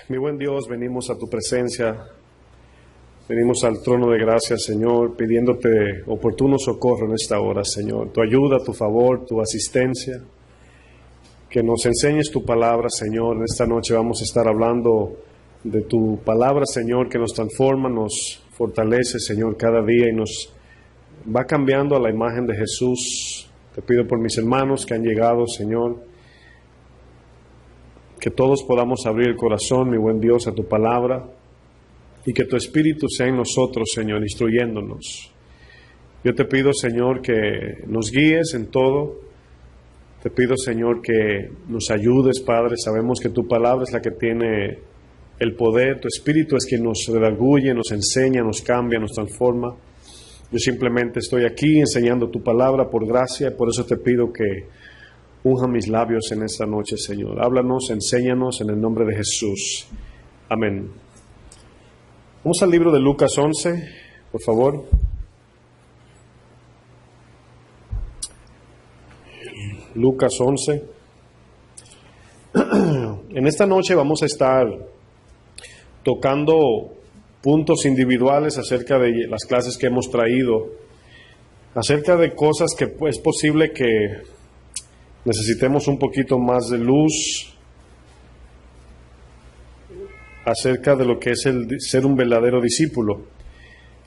Mi buen Dios, venimos a tu presencia, venimos al trono de gracia, Señor, pidiéndote oportuno socorro en esta hora, Señor. Tu ayuda, tu favor, tu asistencia, que nos enseñes tu palabra, Señor. En esta noche vamos a estar hablando de tu palabra, Señor, que nos transforma, nos fortalece, Señor, cada día y nos va cambiando a la imagen de Jesús. Te pido por mis hermanos que han llegado, Señor, que todos podamos abrir el corazón, mi buen Dios, a tu palabra y que tu Espíritu sea en nosotros, Señor, instruyéndonos. Yo te pido, Señor, que nos guíes en todo. Te pido, Señor, que nos ayudes, Padre. Sabemos que tu palabra es la que tiene el poder. Tu Espíritu es quien nos redarguye, nos enseña, nos cambia, nos transforma. Yo simplemente estoy aquí enseñando tu palabra por gracia y por eso te pido que unja mis labios en esta noche, Señor. Háblanos, enséñanos en el nombre de Jesús. Amén. Vamos al libro de Lucas 11, por favor. Lucas 11. En esta noche vamos a estar tocando puntos individuales acerca de las clases que hemos traído, acerca de cosas que es posible que necesitemos un poquito más de luz acerca de lo que es el ser un verdadero discípulo.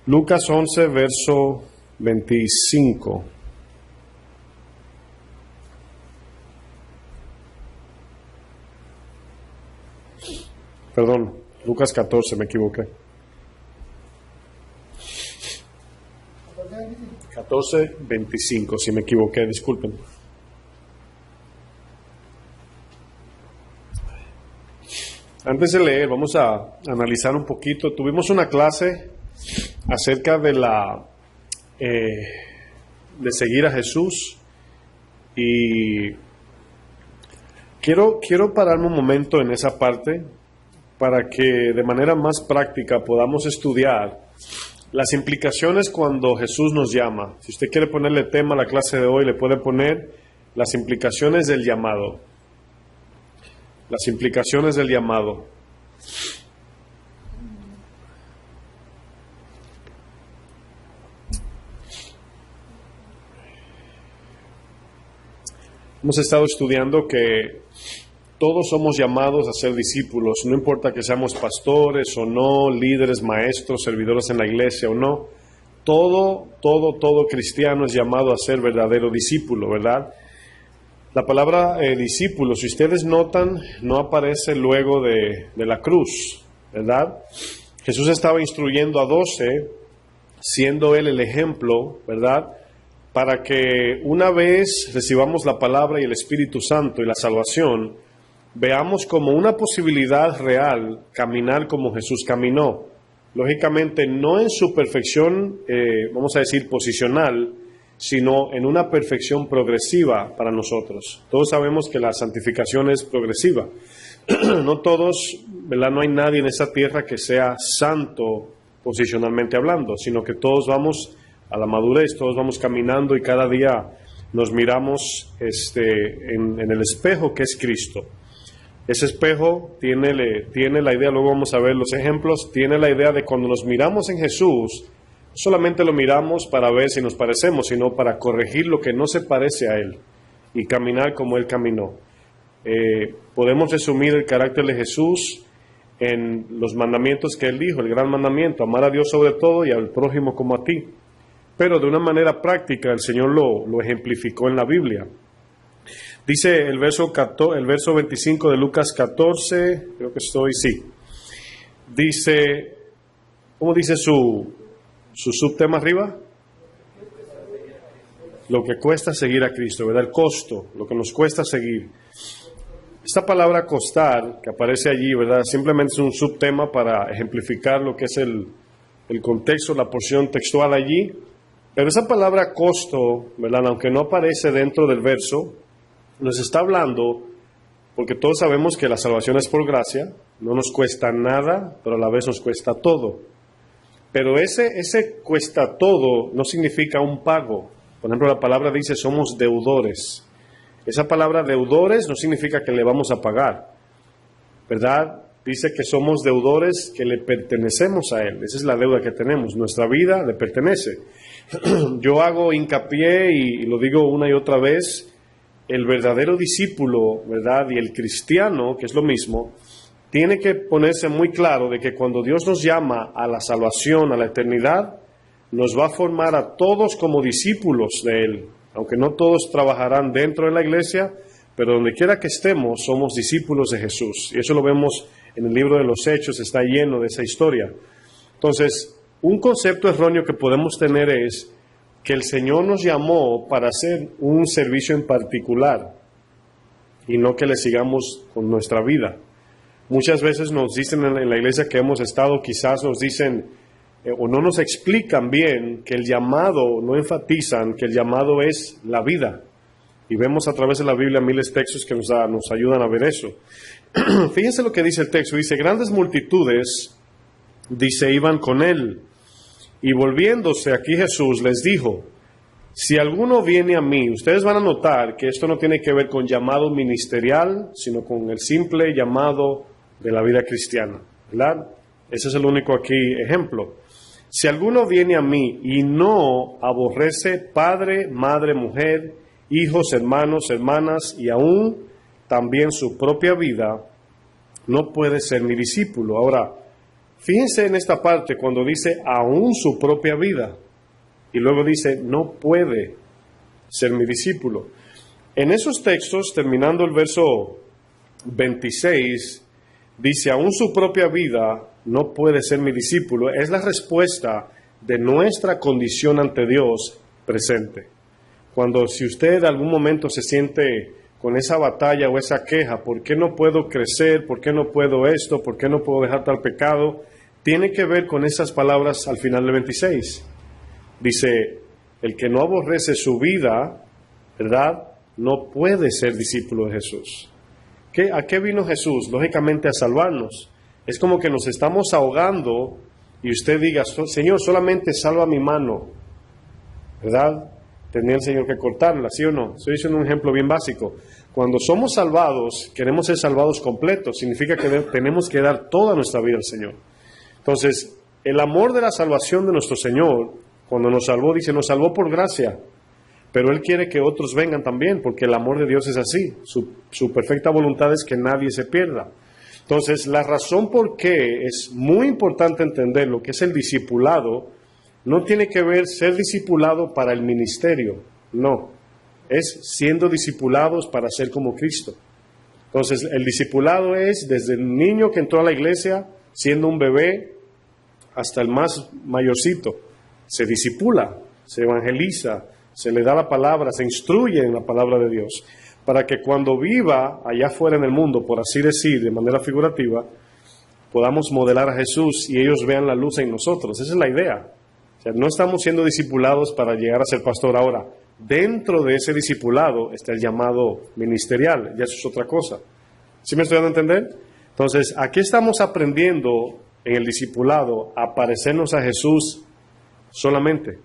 Lucas 11, verso 25. Perdón, Lucas 14, me equivoqué. 14, 25, si me equivoqué, disculpen. Antes de leer, vamos a analizar un poquito. Tuvimos una clase acerca de de seguir a Jesús y quiero pararme un momento en esa parte para que de manera más práctica podamos estudiar las implicaciones cuando Jesús nos llama. Si usted quiere ponerle tema a la clase de hoy, le puede poner las implicaciones del llamado. Las implicaciones del llamado. Hemos estado estudiando que todos somos llamados a ser discípulos, no importa que seamos pastores o no, líderes, maestros, servidores en la iglesia o no. Todo cristiano es llamado a ser verdadero discípulo, ¿verdad? La palabra discípulo, si ustedes notan, no aparece luego de la cruz, ¿verdad? Jesús estaba instruyendo a 12, siendo Él el ejemplo, ¿verdad? Para que una vez recibamos la palabra y el Espíritu Santo y la salvación, veamos como una posibilidad real caminar como Jesús caminó. Lógicamente, no en su perfección, vamos a decir, posicional, sino en una perfección progresiva para nosotros. Todos sabemos que la santificación es progresiva. No todos, ¿verdad? No hay nadie en esta tierra que sea santo posicionalmente hablando, sino que todos vamos a la madurez, todos vamos caminando y cada día nos miramos en el espejo que es Cristo. Ese espejo tiene la idea, luego vamos a ver los ejemplos, tiene la idea de cuando nos miramos en Jesús, no solamente lo miramos para ver si nos parecemos, sino para corregir lo que no se parece a Él y caminar como Él caminó. Podemos resumir el carácter de Jesús en los mandamientos que Él dijo, el gran mandamiento, amar a Dios sobre todo y al prójimo como a ti. Pero de una manera práctica el Señor lo ejemplificó en la Biblia. Dice el verso 25 de Lucas 14, creo que dice, ¿cómo dice su subtema arriba? Lo que cuesta seguir a Cristo, ¿verdad? El costo, lo que nos cuesta seguir. Esta palabra costar, que aparece allí, ¿verdad? Simplemente es un subtema para ejemplificar lo que es el contexto, la porción textual allí. Pero esa palabra costo, ¿verdad? Aunque no aparece dentro del verso, nos está hablando, porque todos sabemos que la salvación es por gracia, no nos cuesta nada, pero a la vez nos cuesta todo. Pero ese cuesta todo no significa un pago. Por ejemplo, la palabra dice somos deudores. Esa palabra deudores no significa que le vamos a pagar, ¿verdad? dice que somos deudores, que le pertenecemos a Él. Esa es la deuda que tenemos. Nuestra vida le pertenece. Yo hago hincapié y lo digo una y otra vez, el verdadero discípulo, ¿verdad? Y el cristiano, que es lo mismo, tiene que ponerse muy claro de que cuando Dios nos llama a la salvación, a la eternidad, nos va a formar a todos como discípulos de Él. Aunque no todos trabajarán dentro de la iglesia, pero donde quiera que estemos, somos discípulos de Jesús. Y eso lo vemos en el libro de los Hechos, está lleno de esa historia. Entonces, un concepto erróneo que podemos tener es que el Señor nos llamó para hacer un servicio en particular y no que le sigamos con nuestra vida. Muchas veces nos dicen en la iglesia que hemos estado, quizás nos dicen o no nos explican bien que el llamado, no enfatizan que el llamado es la vida. Y vemos a través de la Biblia miles de textos que nos ayudan a ver eso. Fíjense lo que dice el texto. Dice, grandes multitudes, dice, iban con él. Y volviéndose aquí Jesús les dijo, si alguno viene a mí, ustedes van a notar que esto no tiene que ver con llamado ministerial, sino con el simple llamado de la vida cristiana, ¿verdad? Ese es el único aquí ejemplo. Si alguno viene a mí y no aborrece padre, madre, mujer, hijos, hermanos, hermanas y aún también su propia vida, no puede ser mi discípulo. Ahora, fíjense en esta parte cuando dice aún su propia vida y luego dice no puede ser mi discípulo. En esos textos, terminando el verso 26, dice aún su propia vida no puede ser mi discípulo. Es la respuesta de nuestra condición ante Dios presente. Cuando si usted en algún momento se siente con esa batalla o esa queja, ¿por qué no puedo crecer? ¿Por qué no puedo esto? ¿Por qué no puedo dejar tal pecado? Tiene que ver con esas palabras al final del 26. Dice, el que no aborrece su vida, ¿verdad? No puede ser discípulo de Jesús. ¿A qué vino Jesús? Lógicamente a salvarnos. Es como que nos estamos ahogando y usted diga, Señor, solamente salva mi mano, ¿verdad? Tenía el Señor que cortarla, ¿sí o no? Estoy diciendo un ejemplo bien básico. Cuando somos salvados, queremos ser salvados completos. Significa que tenemos que dar toda nuestra vida al Señor. Entonces, el amor de la salvación de nuestro Señor, cuando nos salvó, dice, nos salvó por gracia. Pero Él quiere que otros vengan también, porque el amor de Dios es así. Su perfecta voluntad es que nadie se pierda. Entonces, la razón por qué es muy importante entender lo que es el discipulado, no tiene que ver ser discipulado para el ministerio, no. Es siendo discipulados para ser como Cristo. Entonces, el discipulado es desde el niño que entró a la iglesia, siendo un bebé, hasta el más mayorcito. Se discipula, se evangeliza, se le da la palabra, se instruye en la palabra de Dios, para que cuando viva allá afuera en el mundo, por así decir, de manera figurativa, podamos modelar a Jesús y ellos vean la luz en nosotros. Esa es la idea. O sea, no estamos siendo discipulados para llegar a ser pastor ahora. Dentro de ese discipulado está el llamado ministerial, ya eso es otra cosa. ¿Sí me estoy dando a entender? Entonces, aquí estamos aprendiendo en el discipulado a parecernos a Jesús solamente.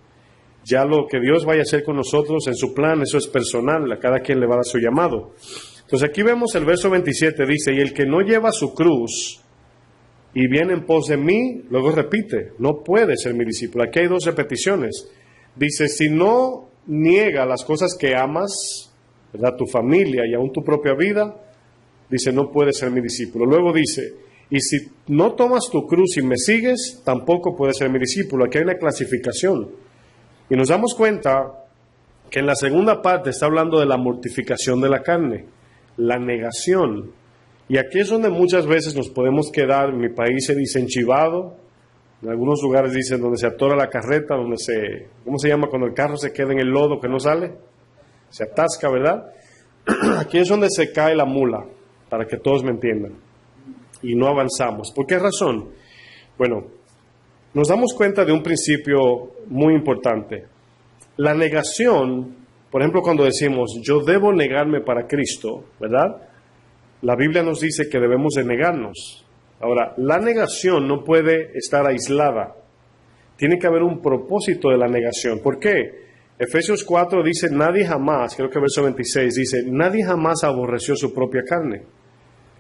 Ya lo que Dios vaya a hacer con nosotros en su plan, eso es personal, a cada quien le va a dar su llamado. Entonces aquí vemos el verso 27, dice, y el que no lleva su cruz y viene en pos de mí, luego repite, no puede ser mi discípulo. Aquí hay dos repeticiones. Dice, si no niega las cosas que amas, ¿verdad? Tu familia y aún tu propia vida, dice, no puede ser mi discípulo. Luego dice, y si no tomas tu cruz y me sigues, tampoco puedes ser mi discípulo. Aquí hay una clasificación. Y nos damos cuenta que en la segunda parte está hablando de la mortificación de la carne, la negación. Y aquí es donde muchas veces nos podemos quedar. En mi país se dice enchivado, en algunos lugares dicen donde se atora la carreta, donde ¿cómo se llama? Cuando el carro se queda en el lodo que no sale, se atasca, ¿verdad? Aquí es donde se cae la mula, para que todos me entiendan. Y no avanzamos. ¿Por qué razón? Bueno, nos damos cuenta de un principio muy importante. La negación, por ejemplo, cuando decimos, yo debo negarme para Cristo, ¿verdad? La Biblia nos dice que debemos de negarnos. Ahora, la negación no puede estar aislada. Tiene que haber un propósito de la negación. ¿Por qué? Efesios 4 dice, nadie jamás, creo que verso 26 dice, nadie jamás aborreció su propia carne.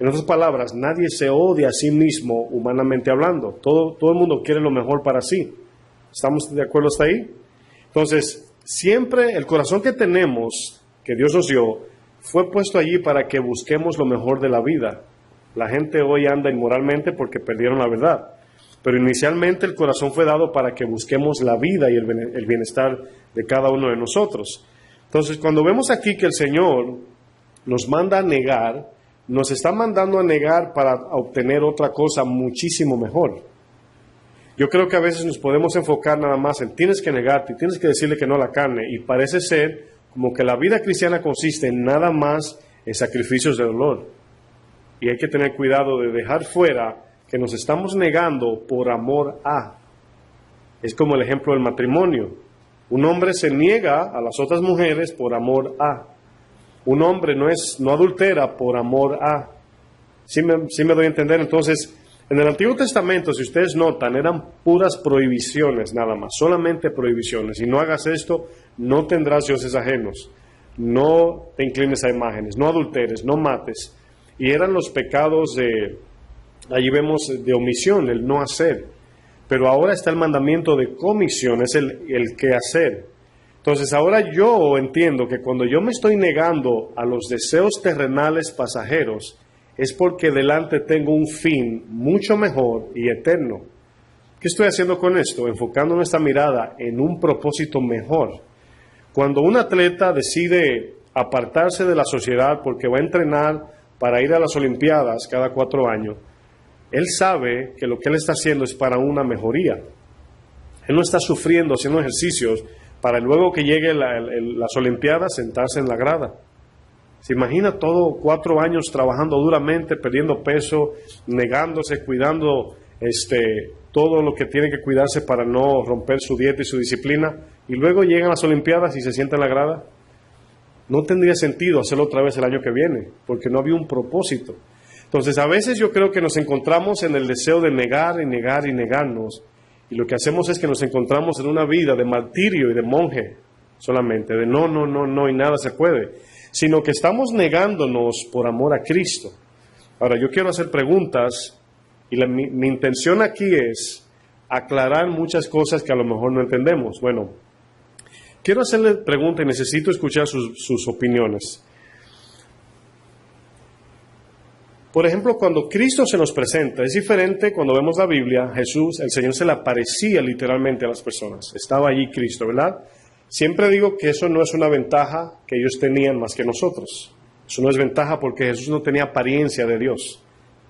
En otras palabras, nadie se odia a sí mismo humanamente hablando. Todo el mundo quiere lo mejor para sí. ¿Estamos de acuerdo hasta ahí? Entonces, siempre el corazón que tenemos, que Dios nos dio, fue puesto allí para que busquemos lo mejor de la vida. La gente hoy anda inmoralmente porque perdieron la verdad. Pero inicialmente el corazón fue dado para que busquemos la vida y el bienestar de cada uno de nosotros. Entonces, cuando vemos aquí que el Señor nos manda a negar, nos está mandando a negar para obtener otra cosa muchísimo mejor. Yo creo que a veces nos podemos enfocar nada más en tienes que negarte, tienes que decirle que no a la carne, y parece ser como que la vida cristiana consiste en nada más en sacrificios de dolor. Y hay que tener cuidado de dejar fuera que nos estamos negando por amor a. Es como el ejemplo del matrimonio. Un hombre se niega a las otras mujeres por amor a. Un hombre no adultera por amor a. ¿Sí me doy a entender? Entonces, en el Antiguo Testamento, si ustedes notan, eran puras prohibiciones nada más, solamente prohibiciones. Y no hagas esto, no tendrás dioses ajenos, no te inclines a imágenes, no adulteres, no mates. Y eran los pecados allí vemos de omisión, el no hacer. Pero ahora está el mandamiento de comisión, es el que hacer. Entonces ahora yo entiendo que cuando yo me estoy negando a los deseos terrenales pasajeros, es porque delante tengo un fin mucho mejor y eterno. ¿Qué estoy haciendo con esto? Enfocando nuestra mirada en un propósito mejor. Cuando un atleta decide apartarse de la sociedad porque va a entrenar para ir a las Olimpiadas cada 4 años, él sabe que lo que él está haciendo es para una mejoría. Él no está sufriendo haciendo ejercicios para luego que llegue las Olimpiadas sentarse en la grada. ¿Se imagina todo 4 años trabajando duramente, perdiendo peso, negándose, cuidando todo lo que tiene que cuidarse para no romper su dieta y su disciplina, y luego llegan las Olimpiadas y se sienta en la grada? No tendría sentido hacerlo otra vez el año que viene, porque no había un propósito. Entonces, a veces yo creo que nos encontramos en el deseo de negar y negar y negarnos, y lo que hacemos es que nos encontramos en una vida de martirio y de monje solamente, de no, y nada se puede, sino que estamos negándonos por amor a Cristo. Ahora, yo quiero hacer preguntas, y mi intención aquí es aclarar muchas cosas que a lo mejor no entendemos. Bueno, quiero hacerle preguntas y necesito escuchar sus opiniones. Por ejemplo, cuando Cristo se nos presenta, es diferente cuando vemos la Biblia. Jesús, el Señor se le aparecía literalmente a las personas. Estaba allí Cristo, ¿verdad? Siempre digo que eso no es una ventaja que ellos tenían más que nosotros. Eso no es ventaja porque Jesús no tenía apariencia de Dios.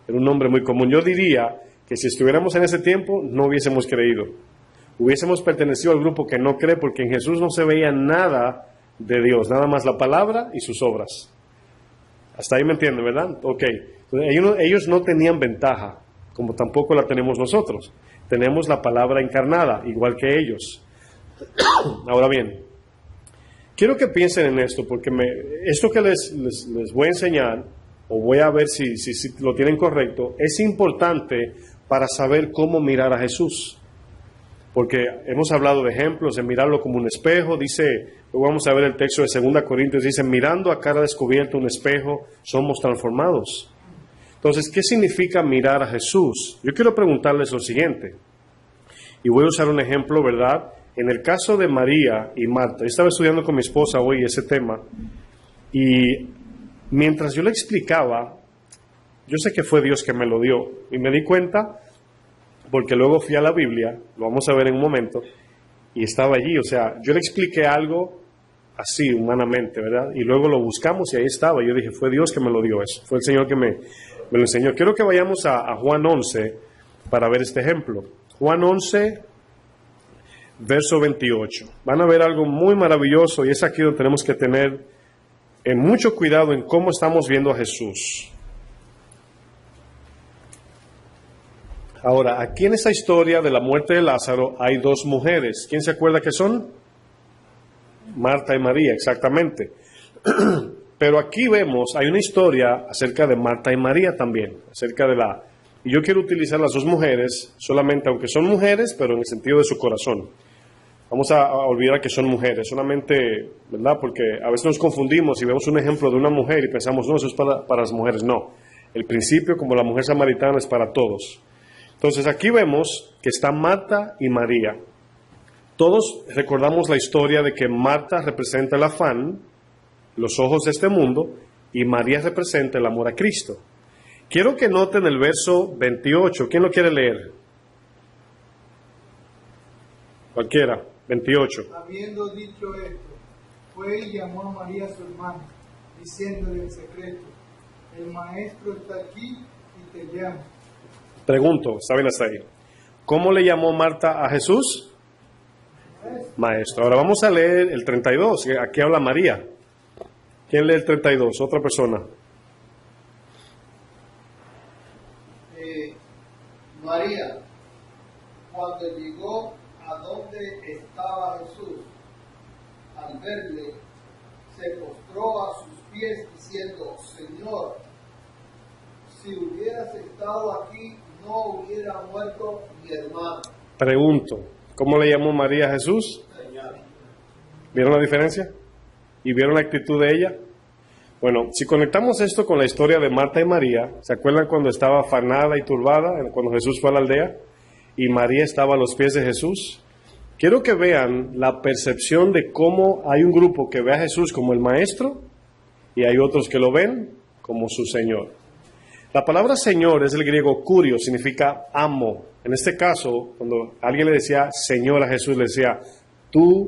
Era un hombre muy común. Yo diría que si estuviéramos en ese tiempo, no hubiésemos creído. Hubiésemos pertenecido al grupo que no cree, porque en Jesús no se veía nada de Dios, nada más la palabra y sus obras. Hasta ahí me entienden, ¿verdad? Ok. Ellos no tenían ventaja, como tampoco la tenemos nosotros. Tenemos la palabra encarnada, igual que ellos. Ahora bien, quiero que piensen en esto, porque esto que les voy a enseñar, o voy a ver si lo tienen correcto, es importante para saber cómo mirar a Jesús. Porque hemos hablado de ejemplos, de mirarlo como un espejo. Dice, luego vamos a ver el texto de 2 Corintios, dice, mirando a cara descubierta un espejo, somos transformados. Entonces, ¿qué significa mirar a Jesús? Yo quiero preguntarles lo siguiente, y voy a usar un ejemplo, ¿verdad? En el caso de María y Marta, yo estaba estudiando con mi esposa hoy ese tema, y mientras yo le explicaba, yo sé que fue Dios que me lo dio, y me di cuenta, porque luego fui a la Biblia, lo vamos a ver en un momento, y estaba allí. O sea, yo le expliqué algo así, humanamente, ¿verdad? Y luego lo buscamos y ahí estaba. Yo dije, fue Dios que me lo dio eso, fue el Señor que me lo enseñó. Quiero que vayamos a Juan 11 para ver este ejemplo. Juan 11, verso 28. Van a ver algo muy maravilloso, y es aquí donde tenemos que tener mucho cuidado en cómo estamos viendo a Jesús. Ahora, aquí en esta historia de la muerte de Lázaro hay 2 mujeres. ¿Quién se acuerda que son? Marta y María, exactamente. Pero aquí vemos, hay una historia acerca de Marta y María también, y yo quiero utilizar las 2 mujeres, solamente aunque son mujeres, pero en el sentido de su corazón. Vamos a olvidar que son mujeres, solamente, ¿verdad? Porque a veces nos confundimos y vemos un ejemplo de una mujer y pensamos, no, eso es para las mujeres. No, El principio, como la mujer samaritana, es para todos. Entonces aquí vemos que está Marta y María. Todos recordamos la historia de que Marta representa el afán, los ojos de este mundo, y María representa el amor a Cristo. Quiero que noten el verso 28. ¿Quién lo quiere leer? Cualquiera. 28. Habiendo dicho esto, fue y llamó a María su hermana, diciéndole en secreto: el maestro está aquí y te llama. Pregunto, ¿saben hasta ahí? ¿Cómo le llamó Marta a Jesús? Maestro. Ahora vamos a leer el 32. Aquí habla María. ¿Quién lee el 32? Otra persona. María, cuando llegó a donde estaba Jesús, al verle, se postró a sus pies diciendo: Señor, si hubieras estado aquí, no hubiera muerto mi hermano. Pregunto, ¿cómo le llamó María a Jesús? Señor. ¿Vieron la diferencia? ¿Y vieron la actitud de ella? Bueno, si conectamos esto con la historia de Marta y María, ¿se acuerdan cuando estaba afanada y turbada, cuando Jesús fue a la aldea y María estaba a los pies de Jesús? Quiero que vean la percepción de cómo hay un grupo que ve a Jesús como el maestro y hay otros que lo ven como su Señor. La palabra Señor es el griego curio, significa amo. En este caso, cuando alguien le decía Señor a Jesús, le decía,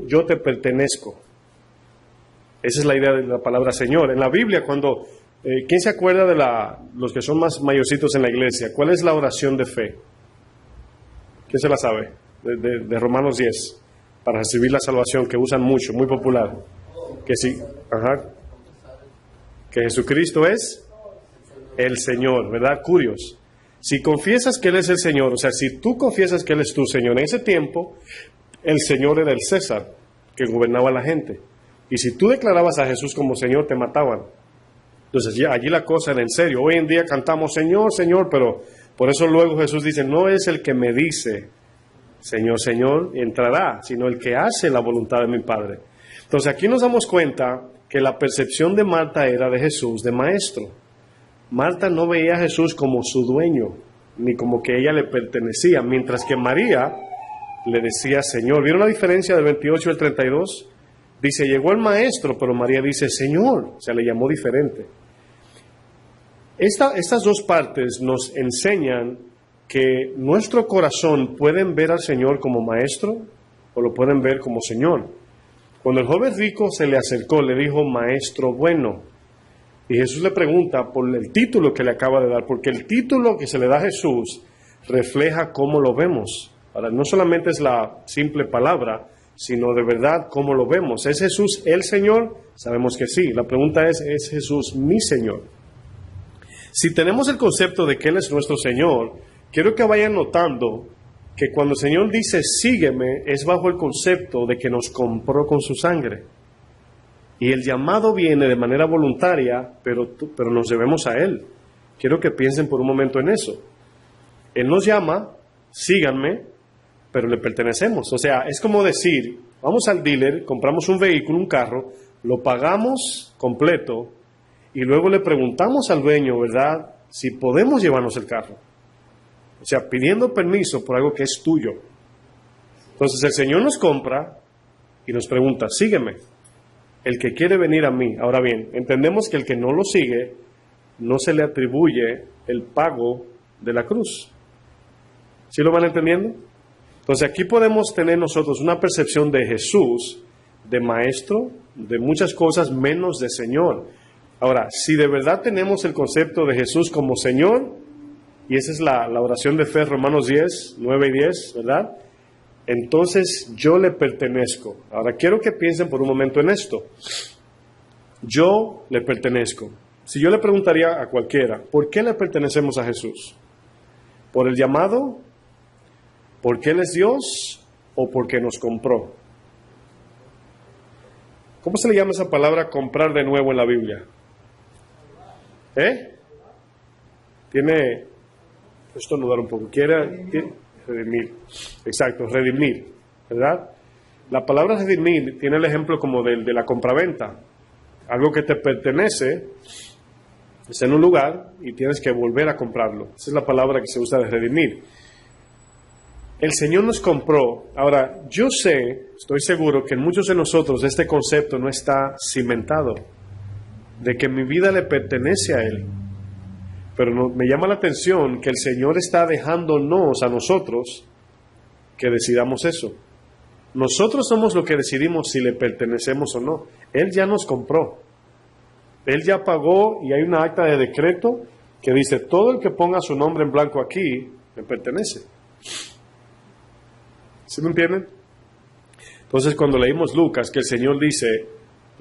yo te pertenezco. Esa es la idea de la palabra Señor. En la Biblia, ¿quién se acuerda de los que son más mayorcitos en la iglesia? ¿Cuál es la oración de fe? ¿Quién se la sabe? De Romanos 10, para recibir la salvación, que usan mucho, muy popular. Que sí, que Jesucristo es el Señor, ¿verdad? Curios. Si confiesas que Él es el Señor, o sea, si tú confiesas que Él es tu Señor, en ese tiempo, el Señor era el César, que gobernaba a la gente. Y si tú declarabas a Jesús como Señor, te mataban. Entonces allí la cosa era en serio. Hoy en día cantamos Señor, Señor, pero por eso luego Jesús dice, no es el que me dice Señor, Señor, entrará, sino el que hace la voluntad de mi Padre. Entonces aquí nos damos cuenta que la percepción de Marta era de Jesús, de maestro. Marta no veía a Jesús como su dueño, ni como que ella le pertenecía, mientras que María le decía Señor. ¿Vieron la diferencia del 28 al 32? Dice, llegó el maestro, pero María dice Señor, o sea, le llamó diferente. Estas dos partes nos enseñan que nuestro corazón pueden ver al Señor como maestro o lo pueden ver como Señor. Cuando el joven rico se le acercó, le dijo, maestro bueno. Y Jesús le pregunta por el título que le acaba de dar, porque el título que se le da a Jesús refleja cómo lo vemos. Ahora, no solamente es la simple palabra, sino de verdad cómo lo vemos. ¿Es Jesús el Señor? Sabemos que sí. La pregunta ¿es Jesús mi Señor? Si tenemos el concepto de que Él es nuestro Señor, quiero que vayan notando que cuando el Señor dice sígueme, es bajo el concepto de que nos compró con su sangre. Y el llamado viene de manera voluntaria, pero nos debemos a Él. Quiero que piensen por un momento en eso. Él nos llama, síganme, pero le pertenecemos. O sea, es como decir, vamos al dealer, compramos un vehículo, un carro, lo pagamos completo y luego le preguntamos al dueño, ¿verdad?, si podemos llevarnos el carro. O sea, pidiendo permiso por algo que es tuyo. Entonces el Señor nos compra y nos pregunta, sígueme, el que quiere venir a mí. Ahora bien, entendemos que el que no lo sigue, no se le atribuye el pago de la cruz. ¿Sí lo van entendiendo? Entonces aquí podemos tener nosotros una percepción de Jesús, de maestro, de muchas cosas menos de Señor. Ahora, si de verdad tenemos el concepto de Jesús como Señor, y esa es la oración de fe, Romanos 10, 9 y 10, ¿verdad? Entonces yo le pertenezco. Ahora quiero que piensen por un momento en esto. Yo le pertenezco. Si yo le preguntaría a cualquiera, ¿por qué le pertenecemos a Jesús? ¿Por el llamado? ¿Porque Él es Dios o porque nos compró? ¿Cómo se le llama esa palabra comprar de nuevo en la Biblia? Tiene, esto no dar un poco, redimir. Exacto, redimir, ¿verdad? La palabra redimir tiene el ejemplo como de la compraventa. Algo que te pertenece Está en un lugar y tienes que volver a comprarlo. Esa es la palabra que se usa de redimir. El Señor nos compró. Ahora, yo sé, estoy seguro que en muchos de nosotros este concepto no está cimentado, de que mi vida le pertenece a Él. Pero me llama la atención que el Señor está dejándonos a nosotros que decidamos eso. Nosotros somos los que decidimos si le pertenecemos o no. Él ya nos compró. Él ya pagó y hay una acta de decreto que dice, todo el que ponga su nombre en blanco aquí, me pertenece. ¿Sí me entienden? Entonces cuando leímos Lucas, que el Señor le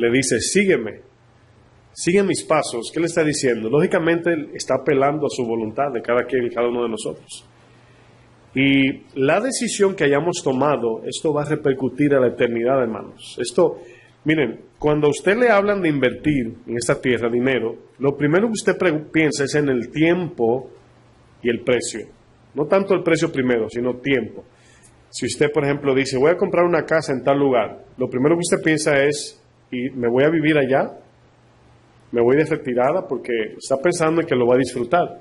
dice, sígueme, sigue mis pasos, ¿qué le está diciendo? Lógicamente Él está apelando a su voluntad de cada quien y cada uno de nosotros. Y la decisión que hayamos tomado, esto va a repercutir a la eternidad, hermanos. Esto, miren, cuando a usted le hablan de invertir en esta tierra dinero, lo primero que usted piensa es en el tiempo y el precio. No tanto el precio primero, sino tiempo. Si usted, por ejemplo, dice, voy a comprar una casa en tal lugar, lo primero que usted piensa es, ¿y me voy a vivir allá? ¿Me voy de retirada? Porque está pensando en que lo va a disfrutar.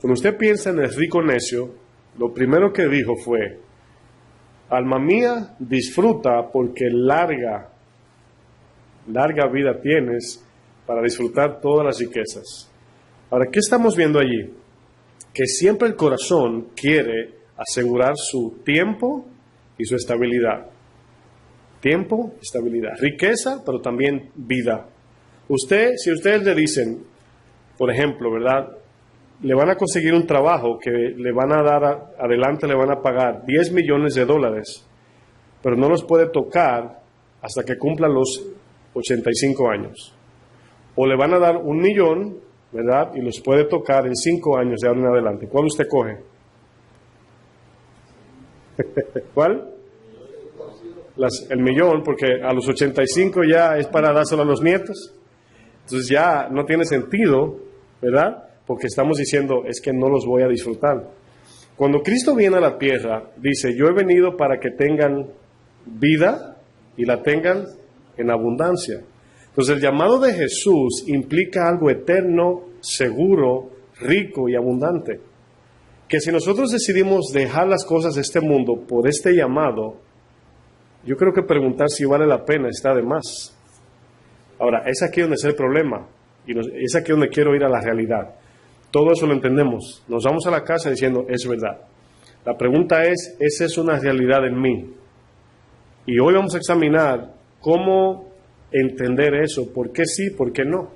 Cuando usted piensa en el rico necio, lo primero que dijo fue, alma mía, disfruta porque larga vida tienes para disfrutar todas las riquezas. Ahora, ¿qué estamos viendo allí? Que siempre el corazón quiere asegurar su tiempo y su estabilidad. Tiempo, estabilidad. Riqueza, pero también vida. Si ustedes le dicen, por ejemplo, ¿verdad? Le van a conseguir un trabajo que le van a dar, adelante le van a pagar $10 millones, pero no los puede tocar hasta que cumplan los 85 años. O le van a dar $1 millón, ¿verdad? Y los puede tocar en 5 años de ahora en adelante. ¿Cuál usted coge? ¿Cuál? El millón, porque a los 85 ya es para dárselo a los nietos. Entonces ya no tiene sentido, ¿verdad? Porque estamos diciendo, es que no los voy a disfrutar. Cuando Cristo viene a la tierra, dice, yo he venido para que tengan vida y la tengan en abundancia. Entonces el llamado de Jesús implica algo eterno, seguro, rico y abundante. Que si nosotros decidimos dejar las cosas de este mundo por este llamado, yo creo que preguntar si vale la pena está de más. Ahora, es aquí donde está el problema, y es aquí donde quiero ir a la realidad. Todo eso lo entendemos. Nos vamos a la casa diciendo, es verdad. La pregunta es, ¿esa es una realidad en mí? Y hoy vamos a examinar cómo entender eso, por qué sí, por qué no.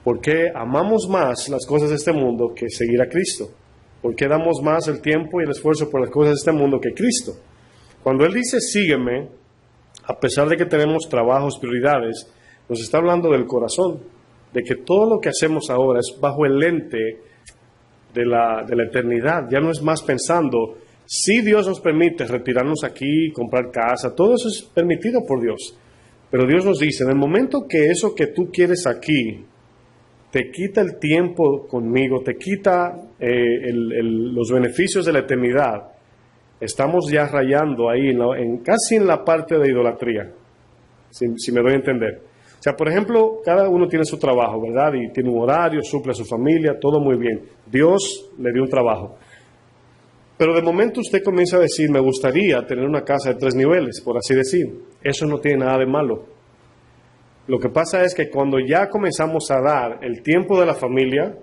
¿Por qué amamos más las cosas de este mundo que seguir a Cristo? ¿Por qué damos más el tiempo y el esfuerzo por las cosas de este mundo que Cristo? Cuando Él dice, sígueme, a pesar de que tenemos trabajos, prioridades, nos está hablando del corazón, de que todo lo que hacemos ahora es bajo el lente de la eternidad. Ya no es más pensando, si Dios nos permite retirarnos aquí, comprar casa, todo eso es permitido por Dios. Pero Dios nos dice, en el momento que eso que tú quieres aquí, te quita el tiempo conmigo, te quita los beneficios de la eternidad, estamos ya rayando ahí, casi en la parte de idolatría, si me doy a entender. O sea, por ejemplo, cada uno tiene su trabajo, ¿verdad? Y tiene un horario, suple a su familia, todo muy bien. Dios le dio un trabajo. Pero de momento usted comienza a decir, me gustaría tener una casa de 3 niveles, por así decir. Eso no tiene nada de malo. Lo que pasa es que cuando ya comenzamos a dar el tiempo de la familia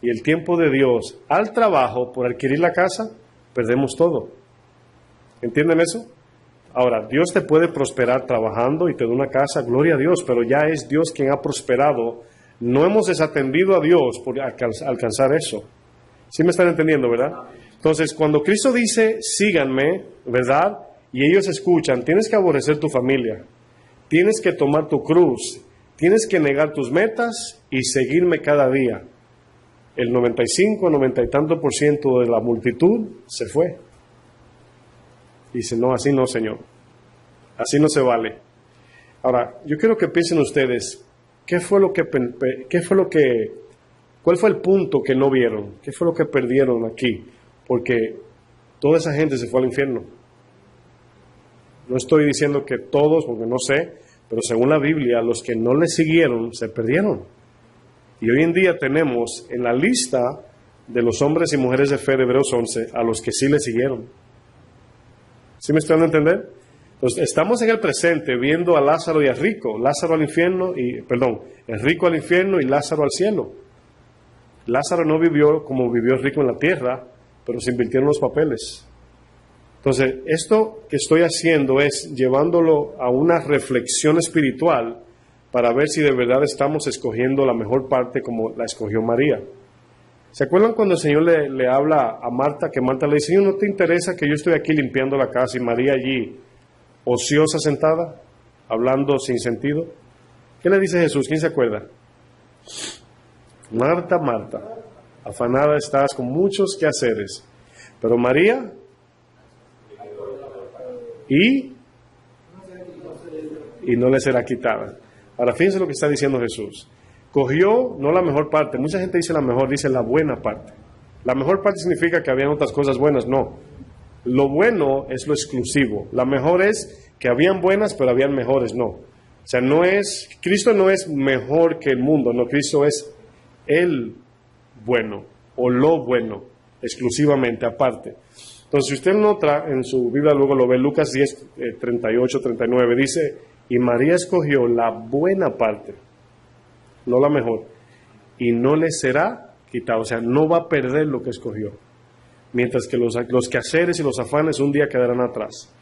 y el tiempo de Dios al trabajo por adquirir la casa, perdemos todo. ¿Entienden eso? Ahora, Dios te puede prosperar trabajando y te da una casa, gloria a Dios, pero ya es Dios quien ha prosperado. No hemos desatendido a Dios por alcanzar eso. ¿Sí me están entendiendo, verdad? Entonces, cuando Cristo dice, síganme, ¿verdad? Y ellos escuchan, tienes que aborrecer tu familia, tienes que tomar tu cruz, tienes que negar tus metas y seguirme cada día. El 95, 90 y tanto % de la multitud se fue. Dice, no, así no, Señor. Así no se vale. Ahora, yo quiero que piensen ustedes, ¿cuál fue el punto que no vieron? ¿Qué fue lo que perdieron aquí? Porque toda esa gente se fue al infierno. No estoy diciendo que todos, porque no sé, pero según la Biblia, los que no le siguieron se perdieron. Y hoy en día tenemos en la lista de los hombres y mujeres de fe de Hebreos 11 a los que sí le siguieron. ¿Sí me están dando a entender? Entonces, estamos en el presente viendo a Lázaro y a rico, Lázaro al infierno el rico al infierno y Lázaro al cielo. Lázaro no vivió como vivió el rico en la tierra, pero se invirtieron los papeles. Entonces, esto que estoy haciendo es llevándolo a una reflexión espiritual para ver si de verdad estamos escogiendo la mejor parte como la escogió María. ¿Se acuerdan cuando el Señor le habla a Marta, que Marta le dice, Señor, ¿no te interesa que yo estoy aquí limpiando la casa y María allí ociosa sentada, hablando sin sentido? ¿Qué le dice Jesús? ¿Quién se acuerda? Marta, Marta, afanada estás con muchos quehaceres, pero María, y no le será quitada. Ahora, fíjense lo que está diciendo Jesús. Cogió no la mejor parte, mucha gente dice la mejor, dice la buena parte. La mejor parte significa que habían otras cosas buenas, no. Lo bueno es lo exclusivo. La mejor es que habían buenas, pero habían mejores, no. O sea, Cristo no es mejor que el mundo, no, Cristo es el bueno, o lo bueno, exclusivamente, aparte. Entonces, si usted nota en su Biblia, luego lo ve, Lucas 10, 38, 39, dice, y María escogió la buena parte, no la mejor, y no le será quitado, o sea, no va a perder lo que escogió, mientras que los quehaceres y los afanes un día quedarán atrás.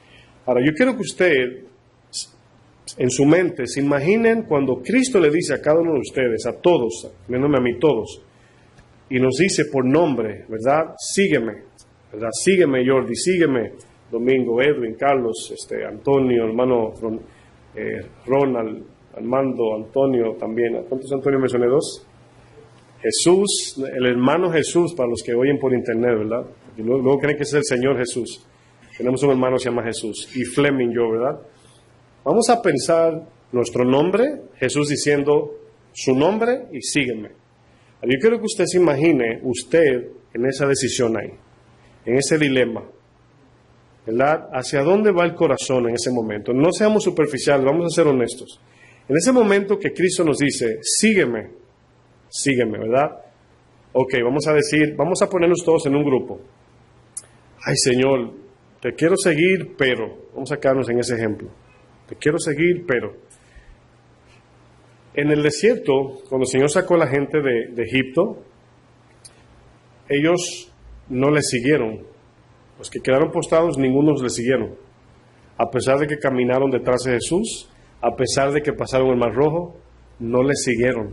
Ahora, yo quiero que usted, en su mente, se imaginen cuando Cristo le dice a cada uno de ustedes, a todos, menos a mí, todos, y nos dice por nombre, ¿verdad? Sígueme, ¿verdad? Sígueme, Jordi, sígueme, Domingo, Edwin, Carlos, Antonio, hermano Ronald, Armando, Antonio también. ¿Cuántos Antonio mencioné? 2. Jesús, el hermano Jesús, para los que oyen por internet, ¿verdad? Y luego creen que es el Señor Jesús. Tenemos un hermano que se llama Jesús. Y Fleming, yo, ¿verdad? Vamos a pensar nuestro nombre, Jesús diciendo su nombre y sígueme. Yo quiero que usted se imagine, usted en esa decisión ahí, en ese dilema, ¿verdad? ¿Hacia dónde va el corazón en ese momento? No seamos superficiales, vamos a ser honestos. En ese momento que Cristo nos dice, sígueme, ¿verdad? Ok, vamos a ponernos todos en un grupo. Ay, Señor, te quiero seguir, pero, vamos a quedarnos en ese ejemplo. Te quiero seguir, pero. En el desierto, cuando el Señor sacó a la gente de Egipto, ellos no le siguieron. Los que quedaron postrados, ninguno le siguieron. A pesar de que caminaron detrás de Jesús, a pesar de que pasaron el Mar Rojo, no le siguieron.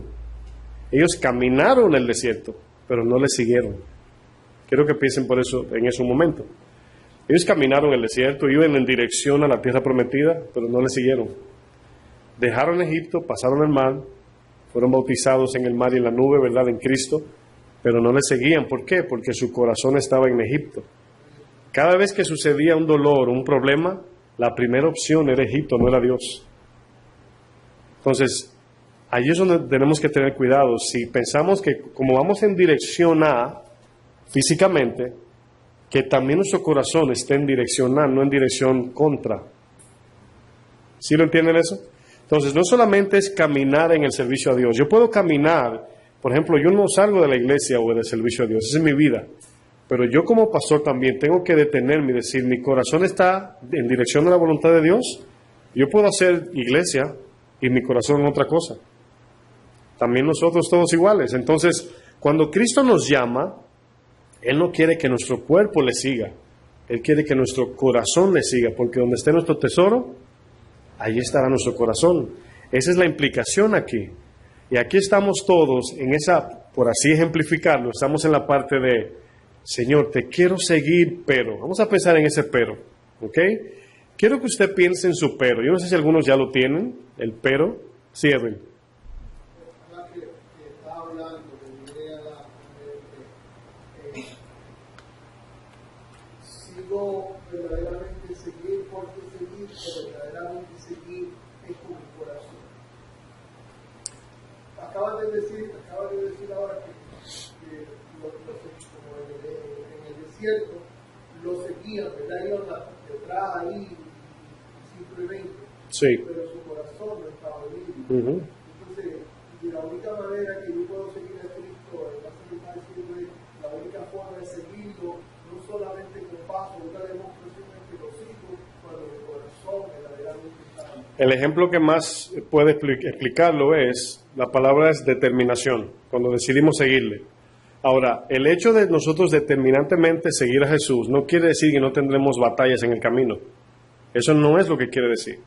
Ellos caminaron el desierto, pero no le siguieron. Quiero que piensen por eso en ese momento. Ellos caminaron el desierto, iban en dirección a la tierra prometida, pero no le siguieron. Dejaron Egipto, pasaron el mar, fueron bautizados en el mar y en la nube, ¿verdad?, en Cristo, pero no le seguían. ¿Por qué? Porque su corazón estaba en Egipto. Cada vez que sucedía un dolor, un problema, la primera opción era Egipto, no era Dios. Entonces, allí es donde tenemos que tener cuidado. Si pensamos que como vamos en dirección A, físicamente, que también nuestro corazón esté en dirección A, no en dirección contra. ¿Sí lo entienden eso? Entonces, no solamente es caminar en el servicio a Dios. Yo puedo caminar, por ejemplo, yo no salgo de la iglesia o del servicio a Dios, esa es mi vida. Pero yo como pastor también tengo que detenerme y decir, mi corazón está en dirección a la voluntad de Dios. Yo puedo hacer iglesia y mi corazón en otra cosa. También nosotros todos iguales. Entonces, cuando Cristo nos llama, Él no quiere que nuestro cuerpo le siga. Él quiere que nuestro corazón le siga, porque donde esté nuestro tesoro, ahí estará nuestro corazón. Esa es la implicación aquí. Y aquí estamos todos en esa, por así ejemplificarlo, estamos en la parte de, Señor, te quiero seguir, pero. Vamos a pensar en ese pero, ¿ok? Quiero que usted piense en su pero. Yo no sé si algunos ya lo tienen, el pero. Sí, Edwin. Sigo verdaderamente seguir porque seguir, o verdaderamente seguir es con mi corazón. Acabas de decir ahora que como en el desierto lo seguían, ¿verdad? Iban detrás ahí simplemente, Sí. pero su corazón no estaba libre. Uh-huh. Entonces, de la única manera que yo puedo seguir a Cristo, está diciendo es la única forma de seguirlo, no solamente con paso, una demostración es que lo sigo cuando mi corazón verdaderamente está. El ejemplo que más puede explicarlo es, la palabra es determinación, cuando decidimos seguirle. Ahora, el hecho de nosotros determinantemente seguir a Jesús no quiere decir que no tendremos batallas en el camino. Eso no es lo que quiere decir.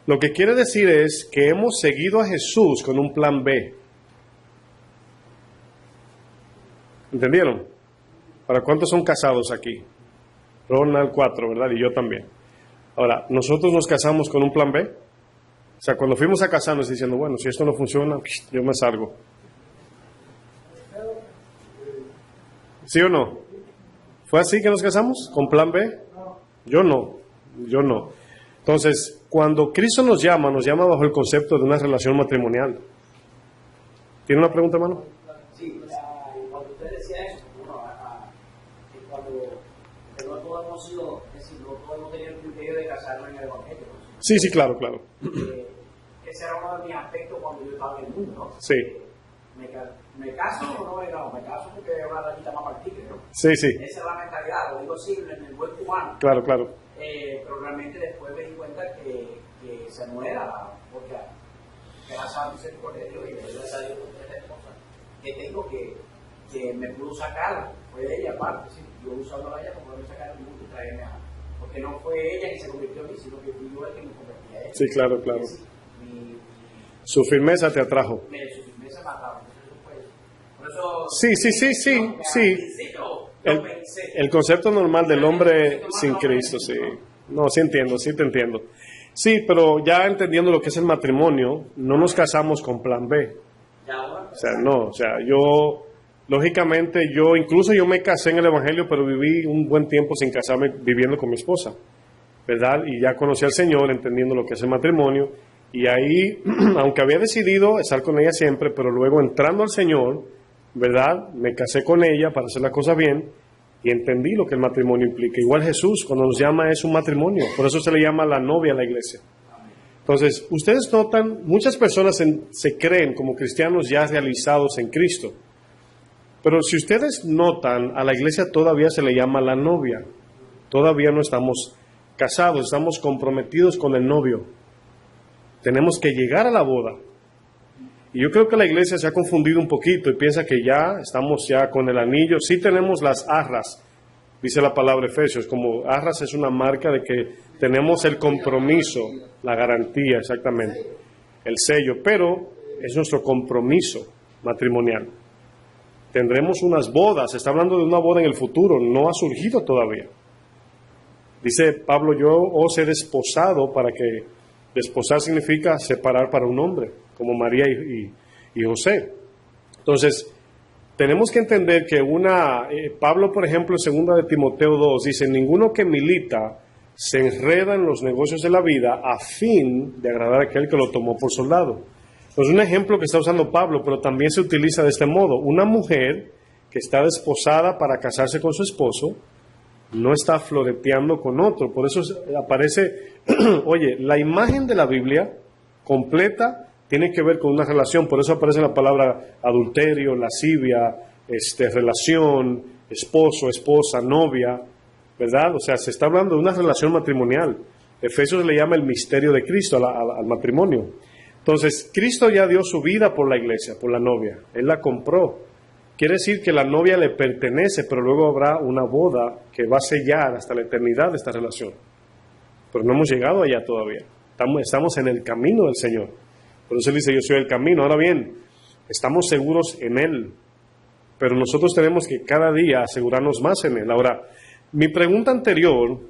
Lo que quiere decir es que hemos seguido a Jesús con un plan B. ¿Entendieron? ¿Para cuántos son casados aquí? Ronald 4, ¿verdad? Y yo también. Ahora, ¿nosotros nos casamos con un plan B? O sea, cuando fuimos a casarnos diciendo, bueno, si esto no funciona, yo me salgo. ¿Sí o no? ¿Fue así que nos casamos? ¿Con plan B? Yo no. Entonces, cuando Cristo nos llama bajo el concepto de una relación matrimonial. ¿Tiene una pregunta, hermano? Sí, cuando usted decía eso, que cuando no todos hemos sido, es decir, no todos hemos tenido el criterio de casarnos en el Evangelio. ¿No? Sí, claro. Ese era uno de mis aspectos cuando yo estaba en el mundo, ¿no? Sí. ¿Me caso o no me caso? Me caso porque es una rayita más partida, ¿no? Sí. Esa es la mentalidad, lo digo así, en el buen cubano. Claro. Pero realmente después me di cuenta que se no era, porque gracias a misericordia de Dios y gracias a Dios por esta esposa que tengo que me pudo sacar, fue ella aparte, ¿sí? Yo usándola a ella como me sacar el mundo y traerme a, porque no fue ella que se convirtió en mí, sino que fui yo el que me convertí a ella. Sí, claro. Su firmeza te atrajo. Su firmeza me atrajo, por eso Sí. El concepto normal del hombre sin Cristo, sí. No, sí te entiendo. Sí, pero ya entendiendo lo que es el matrimonio, no nos casamos con plan B. Lógicamente, yo me casé en el Evangelio, pero viví un buen tiempo sin casarme, viviendo con mi esposa, ¿verdad? Y ya conocí al Señor, entendiendo lo que es el matrimonio, y ahí, aunque había decidido estar con ella siempre, pero luego entrando al Señor, ¿verdad? Me casé con ella para hacer las cosas bien, y entendí lo que el matrimonio implica. Igual Jesús, cuando nos llama, es un matrimonio, por eso se le llama la novia a la iglesia. Entonces, ustedes notan, muchas personas se creen como cristianos ya realizados en Cristo. Pero si ustedes notan, a la iglesia todavía se le llama la novia. Todavía no estamos casados, estamos comprometidos con el novio. Tenemos que llegar a la boda. Y yo creo que la iglesia se ha confundido un poquito y piensa que ya estamos ya con el anillo. Sí tenemos las arras, dice la palabra Efesios, como arras es una marca de que tenemos el compromiso, la garantía, exactamente, el sello, pero es nuestro compromiso matrimonial. Tendremos unas bodas, se está hablando de una boda en el futuro, no ha surgido todavía. Dice Pablo, yo os he desposado para que, desposar significa separar para un hombre, como María y José. Entonces, tenemos que entender que Pablo, por ejemplo, en 2 de Timoteo 2, dice, ninguno que milita se enreda en los negocios de la vida a fin de agradar a aquel que lo tomó por soldado. Pues un ejemplo que está usando Pablo, pero también se utiliza de este modo. Una mujer que está desposada para casarse con su esposo, no está floreteando con otro. Por eso aparece, oye, la imagen de la Biblia completa tiene que ver con una relación. Por eso aparece la palabra adulterio, lascivia, relación, esposo, esposa, novia, ¿verdad? O sea, se está hablando de una relación matrimonial. Efesios le llama el misterio de Cristo al matrimonio. Entonces, Cristo ya dio su vida por la iglesia, por la novia. Él la compró. Quiere decir que la novia le pertenece, pero luego habrá una boda que va a sellar hasta la eternidad esta relación. Pero no hemos llegado allá todavía. Estamos en el camino del Señor. Por eso Él dice, yo soy el camino. Ahora bien, estamos seguros en Él. Pero nosotros tenemos que cada día asegurarnos más en Él. Ahora, mi pregunta anterior,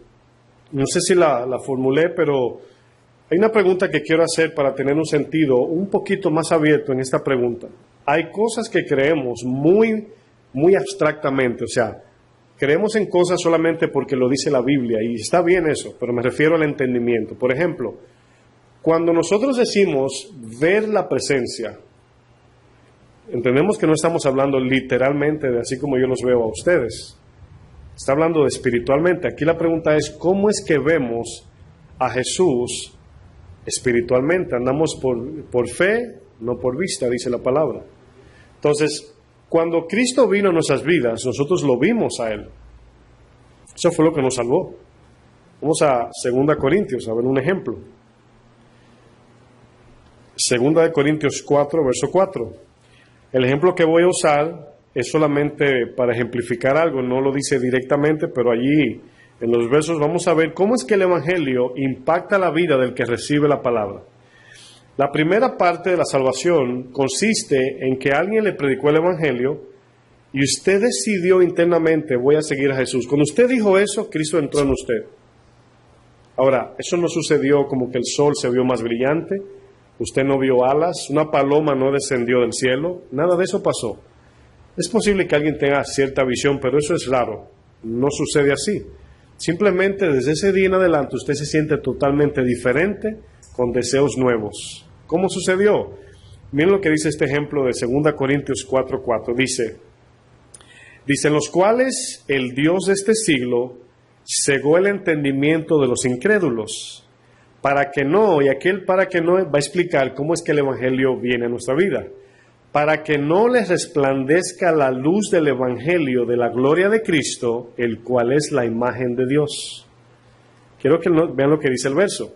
no sé si la formulé, pero hay una pregunta que quiero hacer para tener un sentido un poquito más abierto en esta pregunta. Hay cosas que creemos muy, muy abstractamente, o sea, creemos en cosas solamente porque lo dice la Biblia, y está bien eso, pero me refiero al entendimiento. Por ejemplo, cuando nosotros decimos ver la presencia, entendemos que no estamos hablando literalmente de así como yo los veo a ustedes. Está hablando de espiritualmente. Aquí la pregunta es, ¿cómo es que vemos a Jesús espiritualmente? ¿Andamos por fe no por vista, dice la palabra. Entonces, cuando Cristo vino a nuestras vidas, nosotros lo vimos a Él. Eso fue lo que nos salvó. Vamos a 2 Corintios, a ver un ejemplo. 2 Corintios 4, verso 4. El ejemplo que voy a usar es solamente para ejemplificar algo, no lo dice directamente, pero allí en los versos vamos a ver cómo es que el Evangelio impacta la vida del que recibe la palabra. La primera parte de la salvación consiste en que alguien le predicó el Evangelio y usted decidió internamente, voy a seguir a Jesús. Cuando usted dijo eso, Cristo entró en usted. Ahora, eso no sucedió como que el sol se vio más brillante, usted no vio alas, una paloma no descendió del cielo, nada de eso pasó. Es posible que alguien tenga cierta visión, pero eso es raro, no sucede así. Simplemente desde ese día en adelante usted se siente totalmente diferente, con deseos nuevos. ¿Cómo sucedió? Miren lo que dice este ejemplo de 2 Corintios 4:4. Dice, en los cuales el Dios de este siglo cegó el entendimiento de los incrédulos, para que no, y aquel para que no va a explicar cómo es que el Evangelio viene a nuestra vida, para que no les resplandezca la luz del Evangelio de la gloria de Cristo, el cual es la imagen de Dios. Quiero que vean lo que dice el verso,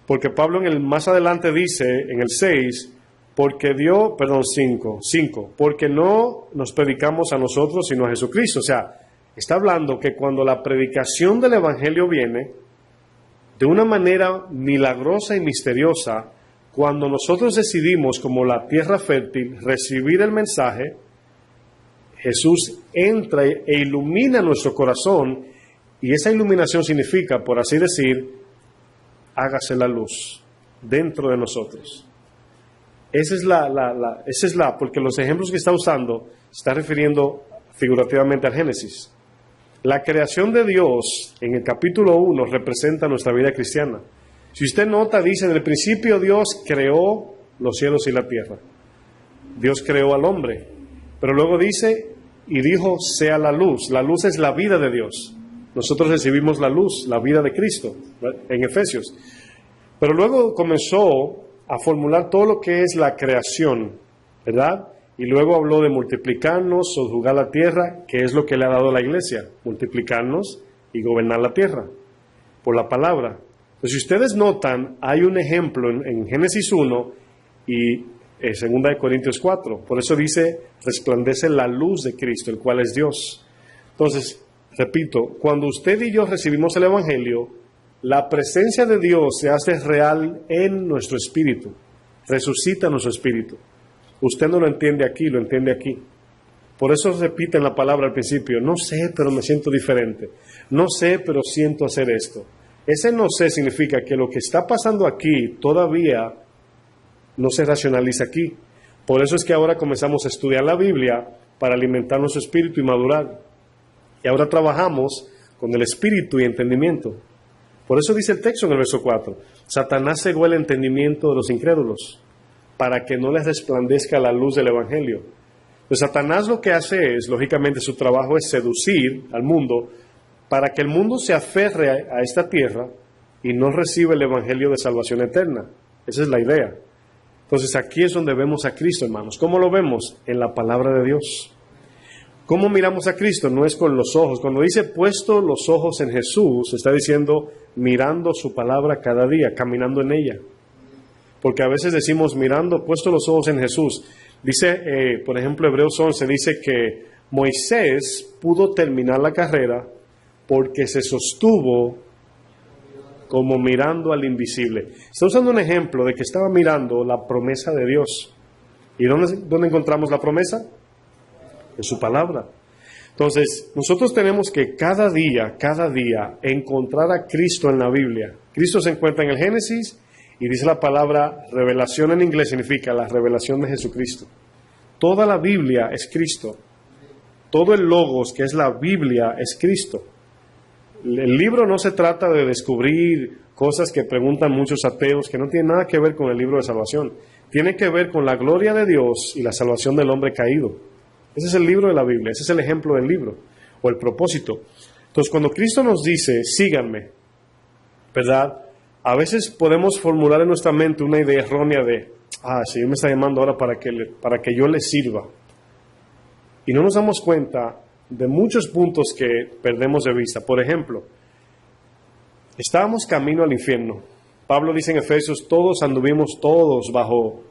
porque Pablo más adelante dice, en el 6, porque 5, porque no nos predicamos a nosotros sino a Jesucristo. O sea, está hablando que cuando la predicación del Evangelio viene, de una manera milagrosa y misteriosa, cuando nosotros decidimos, como la tierra fértil, recibir el mensaje, Jesús entra e ilumina nuestro corazón, y esa iluminación significa, por así decir, hágase la luz dentro de nosotros. Esa es porque los ejemplos que está usando se está refiriendo figurativamente al Génesis. La creación de Dios en el capítulo 1 representa nuestra vida cristiana. Si usted nota, dice, en el principio Dios creó los cielos y la tierra. Dios creó al hombre. Pero luego dice, y dijo, sea la luz. La luz es la vida de Dios. Nosotros recibimos la luz, la vida de Cristo, en Efesios. Pero luego comenzó a formular todo lo que es la creación, ¿verdad? Y luego habló de multiplicarnos, sojuzgar la tierra, que es lo que le ha dado la iglesia, multiplicarnos y gobernar la tierra, por la palabra. Pues si ustedes notan, hay un ejemplo en Génesis 1 y 2 Corintios 4. Por eso dice, resplandece la luz de Cristo, el cual es Dios. Entonces, repito, cuando usted y yo recibimos el Evangelio, la presencia de Dios se hace real en nuestro espíritu, resucita nuestro espíritu. Usted no lo entiende aquí, lo entiende aquí. Por eso repiten la palabra al principio, no sé, pero me siento diferente. No sé, pero siento hacer esto. Ese no sé significa que lo que está pasando aquí todavía no se racionaliza aquí. Por eso es que ahora comenzamos a estudiar la Biblia para alimentar nuestro espíritu y madurar. Y ahora trabajamos con el espíritu y entendimiento. Por eso dice el texto en el verso 4, Satanás cegó el entendimiento de los incrédulos, para que no les resplandezca la luz del Evangelio. Pues Satanás lo que hace es, lógicamente su trabajo es seducir al mundo, para que el mundo se aferre a esta tierra y no reciba el Evangelio de salvación eterna. Esa es la idea. Entonces aquí es donde vemos a Cristo, hermanos. ¿Cómo lo vemos? En la palabra de Dios. ¿Cómo miramos a Cristo? No es con los ojos. Cuando dice puesto los ojos en Jesús, está diciendo mirando su palabra cada día, caminando en ella. Porque a veces decimos mirando, puesto los ojos en Jesús. Dice, por ejemplo, Hebreos 11 dice que Moisés pudo terminar la carrera porque se sostuvo como mirando al invisible. Está usando un ejemplo de que estaba mirando la promesa de Dios. ¿Y dónde encontramos la promesa? En su palabra. Entonces, nosotros tenemos que cada día, encontrar a Cristo en la Biblia. Cristo se encuentra en el Génesis y dice la palabra revelación en inglés, significa la revelación de Jesucristo. Toda la Biblia es Cristo. Todo el logos que es la Biblia es Cristo. El libro no se trata de descubrir cosas que preguntan muchos ateos, que no tienen nada que ver con el libro de salvación. Tiene que ver con la gloria de Dios y la salvación del hombre caído. Ese es el libro de la Biblia, ese es el ejemplo del libro, o el propósito. Entonces, cuando Cristo nos dice, síganme, ¿verdad? A veces podemos formular en nuestra mente una idea errónea de, Señor me está llamando ahora para que yo le sirva. Y no nos damos cuenta de muchos puntos que perdemos de vista. Por ejemplo, estábamos camino al infierno. Pablo dice en Efesios, todos anduvimos todos bajo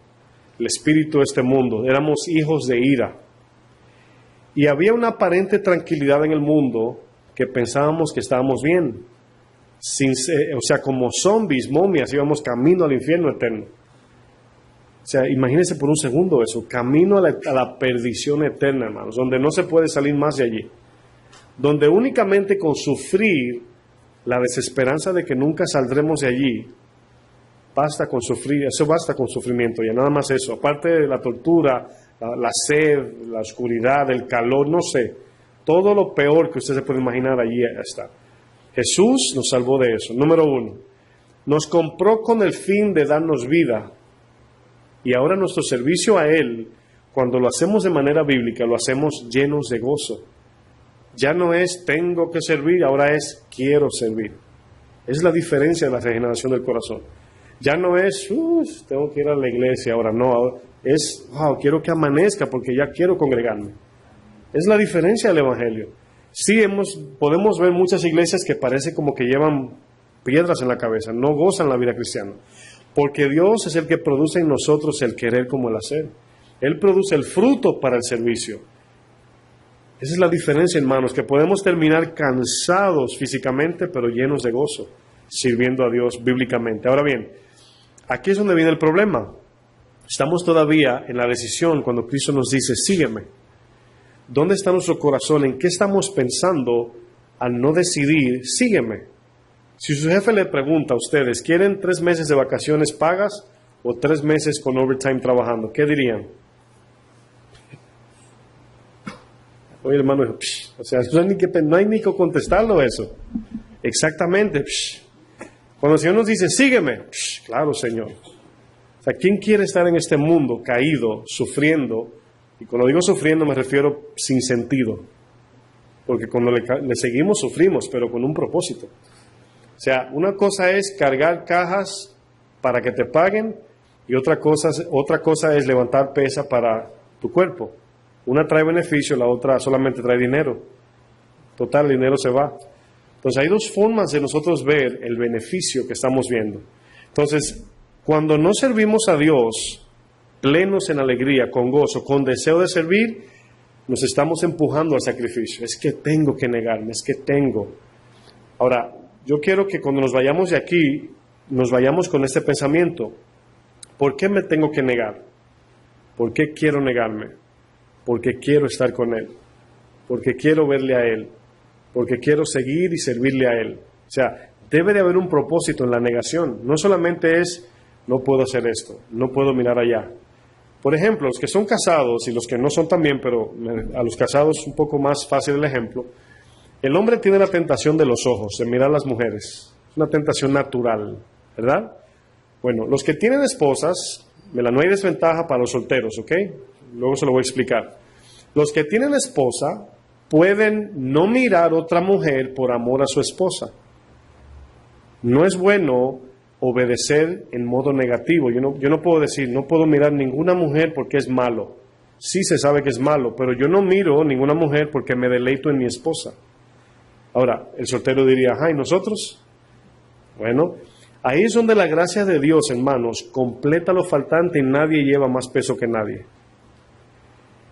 el espíritu de este mundo. Éramos hijos de ira. Y había una aparente tranquilidad en el mundo que pensábamos que estábamos bien. Como zombies, momias, íbamos camino al infierno eterno. O sea, imagínense por un segundo eso, camino a la perdición eterna, hermanos, donde no se puede salir más de allí. Donde únicamente con sufrir la desesperanza de que nunca saldremos de allí, basta con sufrir, eso basta con sufrimiento, ya nada más eso. Aparte de la tortura, la sed, la oscuridad, el calor, no sé, todo lo peor que usted se puede imaginar allí está. Jesús nos salvó de eso. Número 1, nos compró con el fin de darnos vida. Y ahora nuestro servicio a Él, cuando lo hacemos de manera bíblica, lo hacemos llenos de gozo. Ya no es tengo que servir, ahora es quiero servir. Es la diferencia de la regeneración del corazón. Ya no es tengo que ir a la iglesia, ahora no. Es quiero que amanezca porque ya quiero congregarme. Es la diferencia del Evangelio. Sí, podemos ver muchas iglesias que parece como que llevan piedras en la cabeza, no gozan la vida cristiana. Porque Dios es el que produce en nosotros el querer como el hacer. Él produce el fruto para el servicio. Esa es la diferencia, hermanos, que podemos terminar cansados físicamente, pero llenos de gozo, sirviendo a Dios bíblicamente. Ahora bien, aquí es donde viene el problema. Estamos todavía en la decisión cuando Cristo nos dice, sígueme. ¿Dónde está nuestro corazón? ¿En qué estamos pensando al no decidir, sígueme? Si su jefe le pregunta a ustedes, ¿quieren 3 meses de vacaciones pagas o 3 meses con overtime trabajando? ¿Qué dirían? Oye, hermano, no hay ni que contestarlo eso. Exactamente. Cuando el Señor nos dice, sígueme, claro, Señor. O sea, ¿quién quiere estar en este mundo caído, sufriendo? Y cuando digo sufriendo me refiero sin sentido. Porque cuando le seguimos sufrimos, pero con un propósito. O sea, una cosa es cargar cajas para que te paguen y otra cosa es levantar pesa para tu cuerpo. Una trae beneficio, la otra solamente trae dinero. Total, el dinero se va. Entonces hay 2 formas de nosotros ver el beneficio que estamos viendo. Entonces, cuando no servimos a Dios, plenos en alegría, con gozo, con deseo de servir, nos estamos empujando al sacrificio. Es que tengo que negarme, es que tengo. Ahora, yo quiero que cuando nos vayamos de aquí, nos vayamos con este pensamiento. ¿Por qué me tengo que negar? ¿Por qué quiero negarme? Porque quiero estar con Él. Porque quiero verle a Él. Porque quiero seguir y servirle a Él. O sea, debe de haber un propósito en la negación. No solamente es, no puedo hacer esto, no puedo mirar allá. Por ejemplo, los que son casados y los que no son también, pero a los casados es un poco más fácil el ejemplo. El hombre tiene la tentación de los ojos, de mirar a las mujeres. Es una tentación natural, ¿verdad? Bueno, los que tienen esposas, no hay desventaja para los solteros, ¿ok? Luego se lo voy a explicar. Los que tienen esposa pueden no mirar a otra mujer por amor a su esposa. No es bueno obedecer en modo negativo. Yo no puedo decir, no puedo mirar ninguna mujer porque es malo. Sí se sabe que es malo, pero yo no miro ninguna mujer porque me deleito en mi esposa. Ahora, el soltero diría, ¿y nosotros? Bueno, ahí es donde la gracia de Dios, hermanos, completa lo faltante y nadie lleva más peso que nadie.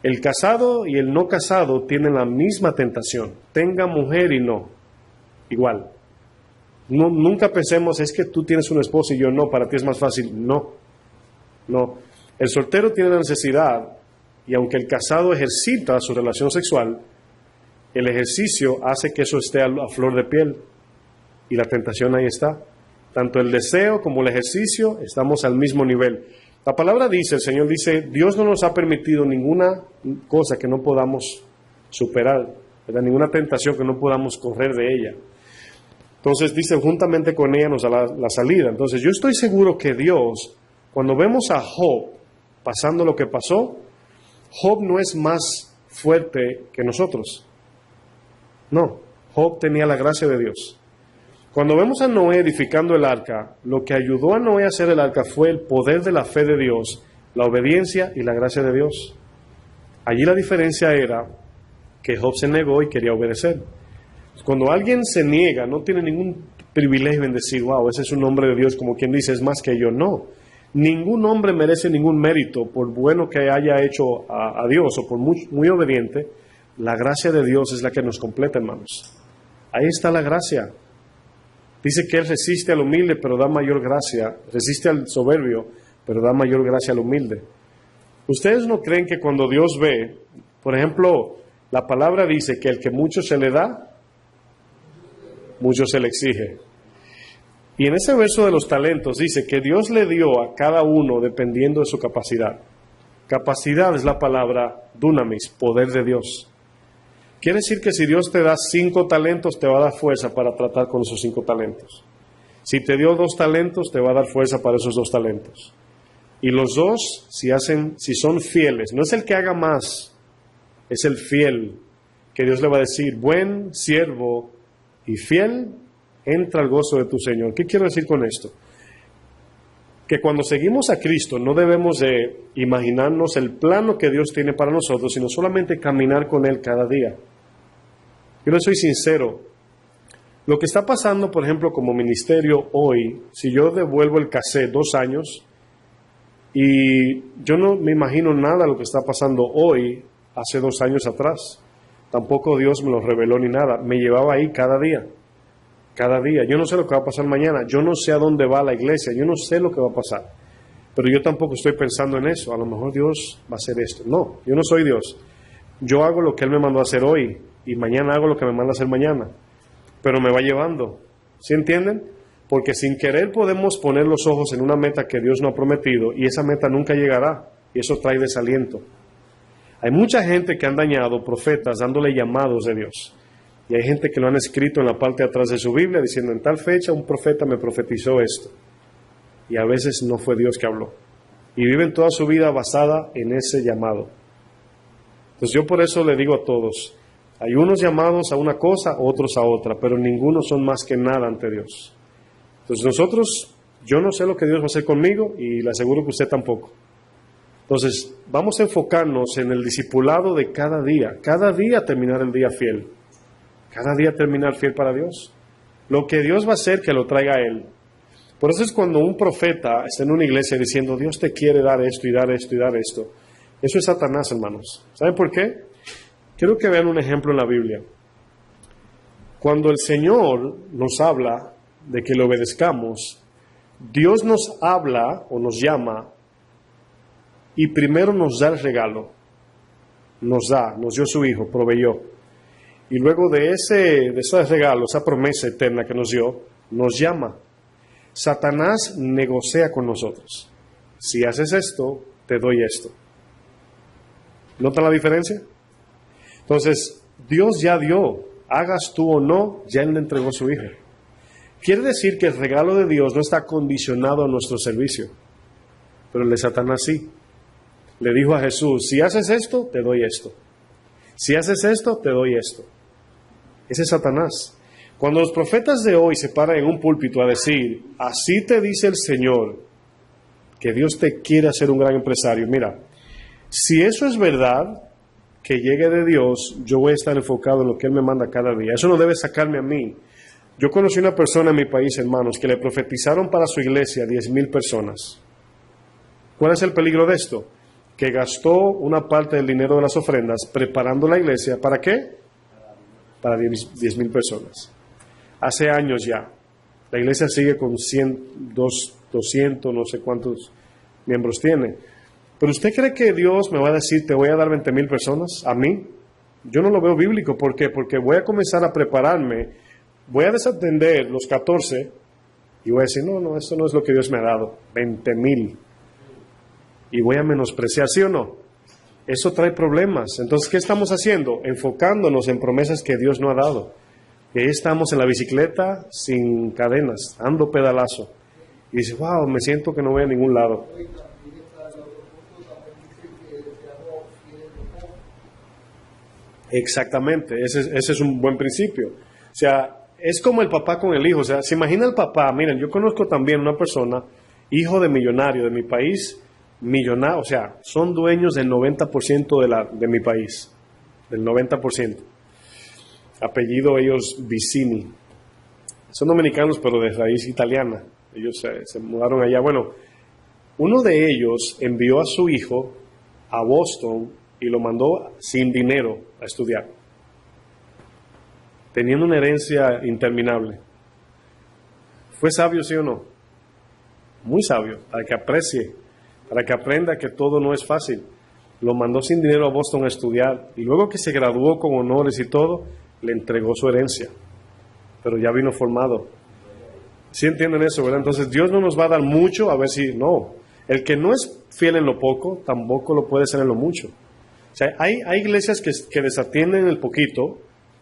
El casado y el no casado tienen la misma tentación. Tenga mujer y no. Igual. Nunca pensemos, es que tú tienes una esposa y yo no, para ti es más fácil. No. El soltero tiene la necesidad, y aunque el casado ejercita su relación sexual, el ejercicio hace que eso esté a flor de piel. Y la tentación ahí está. Tanto el deseo como el ejercicio estamos al mismo nivel. La palabra dice, el Señor dice, Dios no nos ha permitido ninguna cosa que no podamos superar, ¿verdad? Ninguna tentación que no podamos correr de ella. Entonces dice, juntamente con ella nos da la salida. Entonces yo estoy seguro que Dios, cuando vemos a Job pasando lo que pasó, Job no es más fuerte que nosotros. No, Job tenía la gracia de Dios. Cuando vemos a Noé edificando el arca, lo que ayudó a Noé a hacer el arca fue el poder de la fe de Dios, la obediencia y la gracia de Dios. Allí la diferencia era que Job se negó y quería obedecer. Cuando alguien se niega, no tiene ningún privilegio en decir, wow, ese es un hombre de Dios, como quien dice, es más que yo. No, ningún hombre merece ningún mérito por bueno que haya hecho a Dios o por muy obediente. La gracia de Dios es la que nos completa, hermanos. Ahí está la gracia. Dice que Él resiste al humilde, pero da mayor gracia. Resiste al soberbio, pero da mayor gracia al humilde. ¿Ustedes no creen que cuando Dios ve, por ejemplo, la palabra dice que el que mucho se le da, mucho se le exige? Y en ese verso de los talentos dice que Dios le dio a cada uno dependiendo de su capacidad. Capacidad es la palabra dunamis, poder de Dios. Quiere decir que si Dios te da 5 talentos, te va a dar fuerza para tratar con esos 5 talentos. Si te dio 2 talentos, te va a dar fuerza para esos 2 talentos. Y los 2, si son fieles, no es el que haga más, es el fiel, que Dios le va a decir, buen siervo y fiel, entra al gozo de tu Señor. ¿Qué quiero decir con esto? Que cuando seguimos a Cristo no debemos de imaginarnos el plano que Dios tiene para nosotros, sino solamente caminar con Él cada día. Yo les soy sincero, lo que está pasando, por ejemplo, como ministerio hoy, si yo devuelvo el cassette 2 años, y yo no me imagino nada de lo que está pasando hoy, hace 2 años atrás. Tampoco Dios me lo reveló ni nada. Me llevaba ahí cada día. Cada día. Yo no sé lo que va a pasar mañana. Yo no sé a dónde va la iglesia. Yo no sé lo que va a pasar. Pero yo tampoco estoy pensando en eso. A lo mejor Dios va a hacer esto. No, yo no soy Dios. Yo hago lo que Él me mandó a hacer hoy. Y mañana hago lo que me manda a hacer mañana. Pero me va llevando. ¿Sí entienden? Porque sin querer podemos poner los ojos en una meta que Dios no ha prometido. Y esa meta nunca llegará. Y eso trae desaliento. Hay mucha gente que han dañado profetas dándole llamados de Dios. Y hay gente que lo han escrito en la parte de atrás de su Biblia diciendo, en tal fecha un profeta me profetizó esto. Y a veces no fue Dios que habló. Y viven toda su vida basada en ese llamado. Entonces yo por eso le digo a todos, hay unos llamados a una cosa, otros a otra, pero ninguno son más que nada ante Dios. Entonces nosotros, yo no sé lo que Dios va a hacer conmigo y le aseguro que usted tampoco. Entonces vamos a enfocarnos en el discipulado de cada día terminar el día fiel. Cada día terminar fiel para Dios. Lo que Dios va a hacer, que lo traiga a Él. Por eso es cuando un profeta está en una iglesia diciendo, Dios te quiere dar esto y dar esto y dar esto. Eso es Satanás, hermanos. ¿Saben por qué? Quiero que vean un ejemplo en la Biblia. Cuando el Señor nos habla de que le obedezcamos, Dios nos habla o nos llama y primero nos da el regalo. Nos dio su Hijo, proveyó. Y luego de ese regalo, esa promesa eterna que nos dio, nos llama. Satanás negocia con nosotros. Si haces esto, te doy esto. ¿Notan la diferencia? Entonces, Dios ya dio. Hagas tú o no, ya Él le entregó su Hijo. Quiere decir que el regalo de Dios no está condicionado a nuestro servicio. Pero el de Satanás sí. Le dijo a Jesús, si haces esto, te doy esto. Si haces esto, te doy esto. Ese es Satanás. Cuando los profetas de hoy se paran en un púlpito a decir, así te dice el Señor, que Dios te quiere hacer un gran empresario. Mira, si eso es verdad, que llegue de Dios, yo voy a estar enfocado en lo que Él me manda cada día. Eso no debe sacarme a mí. Yo conocí una persona en mi país, hermanos, que le profetizaron para su iglesia 10,000 personas. ¿Cuál es el peligro de esto? Que gastó una parte del dinero de las ofrendas preparando la iglesia. ¿Para qué? Para 10,000 personas. Hace años ya. La iglesia sigue con 100, 200, no sé cuántos miembros tiene. Pero ¿usted cree que Dios me va a decir, te voy a dar 20,000 personas a mí? Yo no lo veo bíblico. ¿Por qué? Porque voy a comenzar a prepararme, voy a desatender los 14 y voy a decir, no, esto no es lo que Dios me ha dado, 20,000. Y voy a menospreciar, ¿sí o no? Eso trae problemas. Entonces, ¿qué estamos haciendo? Enfocándonos en promesas que Dios no ha dado. Y ahí estamos en la bicicleta sin cadenas, dando pedalazo. Y dice, wow, me siento que no voy a ningún lado. Exactamente, ese es un buen principio. O sea, es como el papá con el hijo. O sea, se imagina el papá. Miren, yo conozco también una persona, hijo de millonario de mi país, millonario, o sea, son dueños del 90% de mi país, del 90%. Apellido ellos Vicini. Son dominicanos, pero de raíz italiana. Ellos se mudaron allá. Bueno, uno de ellos envió a su hijo a Boston y lo mandó sin dinero a estudiar, teniendo una herencia interminable. ¿Fue sabio, sí o no? Muy sabio, para que aprecie, para que aprenda que todo no es fácil. Lo mandó sin dinero a Boston a estudiar y luego que se graduó con honores y todo, le entregó su herencia. Pero ya vino formado. ¿Sí entienden eso, verdad? Entonces Dios no nos va a dar mucho a ver si no. El que no es fiel en lo poco, tampoco lo puede ser en lo mucho. O sea, hay iglesias que desatienden el poquito.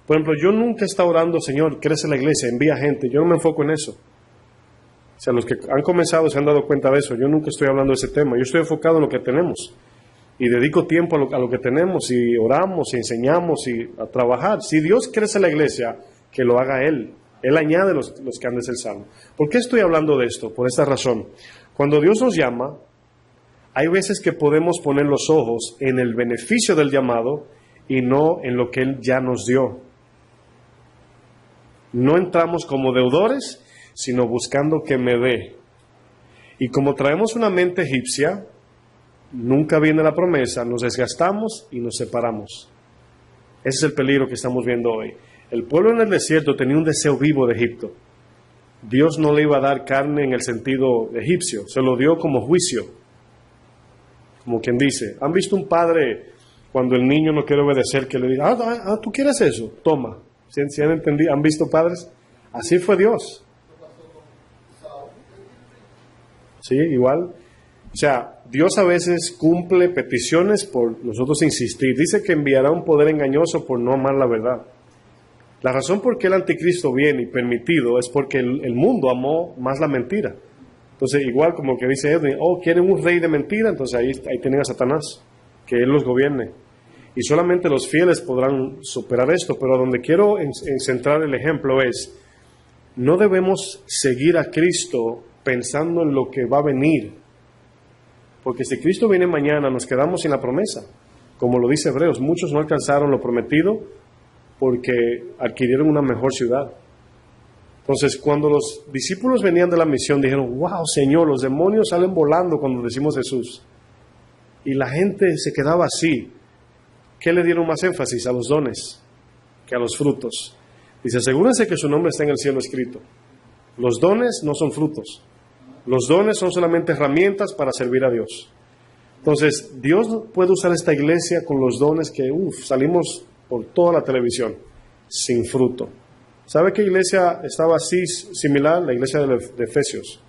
Por ejemplo, yo nunca he estado orando, Señor, crece la iglesia, envía gente. Yo no me enfoco en eso. O sea, los que han comenzado se han dado cuenta de eso. Yo nunca estoy hablando de ese tema. Yo estoy enfocado en lo que tenemos. Y dedico tiempo a lo que tenemos. Y oramos, y enseñamos, y a trabajar. Si Dios crece la iglesia, que lo haga Él. Él añade los que han de ser salvos. ¿Por qué estoy hablando de esto? Por esta razón. Cuando Dios nos llama, hay veces que podemos poner los ojos en el beneficio del llamado y no en lo que Él ya nos dio. No entramos como deudores, sino buscando que me dé. Y como traemos una mente egipcia, nunca viene la promesa, nos desgastamos y nos separamos. Ese es el peligro que estamos viendo hoy. El pueblo en el desierto tenía un deseo vivo de Egipto. Dios no le iba a dar carne en el sentido egipcio, se lo dio como juicio. Como quien dice, ¿han visto un padre cuando el niño no quiere obedecer que le diga, ¿tú quieres eso? Toma. ¿Sí han entendido? ¿Han visto padres? Así fue Dios. Sí, igual. O sea, Dios a veces cumple peticiones por nosotros insistir. Dice que enviará un poder engañoso por no amar la verdad. La razón por qué el anticristo viene y permitido es porque el mundo amó más la mentira. Entonces, igual como que dice Edwin, quieren un rey de mentira, entonces ahí tienen a Satanás, que él los gobierne. Y solamente los fieles podrán superar esto, pero a donde quiero centrar el ejemplo es, no debemos seguir a Cristo pensando en lo que va a venir, porque si Cristo viene mañana nos quedamos sin la promesa. Como lo dice Hebreos, muchos no alcanzaron lo prometido porque adquirieron una mejor ciudad. Entonces, cuando los discípulos venían de la misión, dijeron, wow, Señor, los demonios salen volando cuando decimos Jesús. Y la gente se quedaba así. ¿Qué le dieron más énfasis? A los dones que a los frutos. Dice, asegúrense que su nombre está en el cielo escrito. Los dones no son frutos. Los dones son solamente herramientas para servir a Dios. Entonces, Dios puede usar esta iglesia con los dones que, salimos por toda la televisión, sin fruto. ¿Sabe qué iglesia estaba así, similar? La iglesia de Efesios.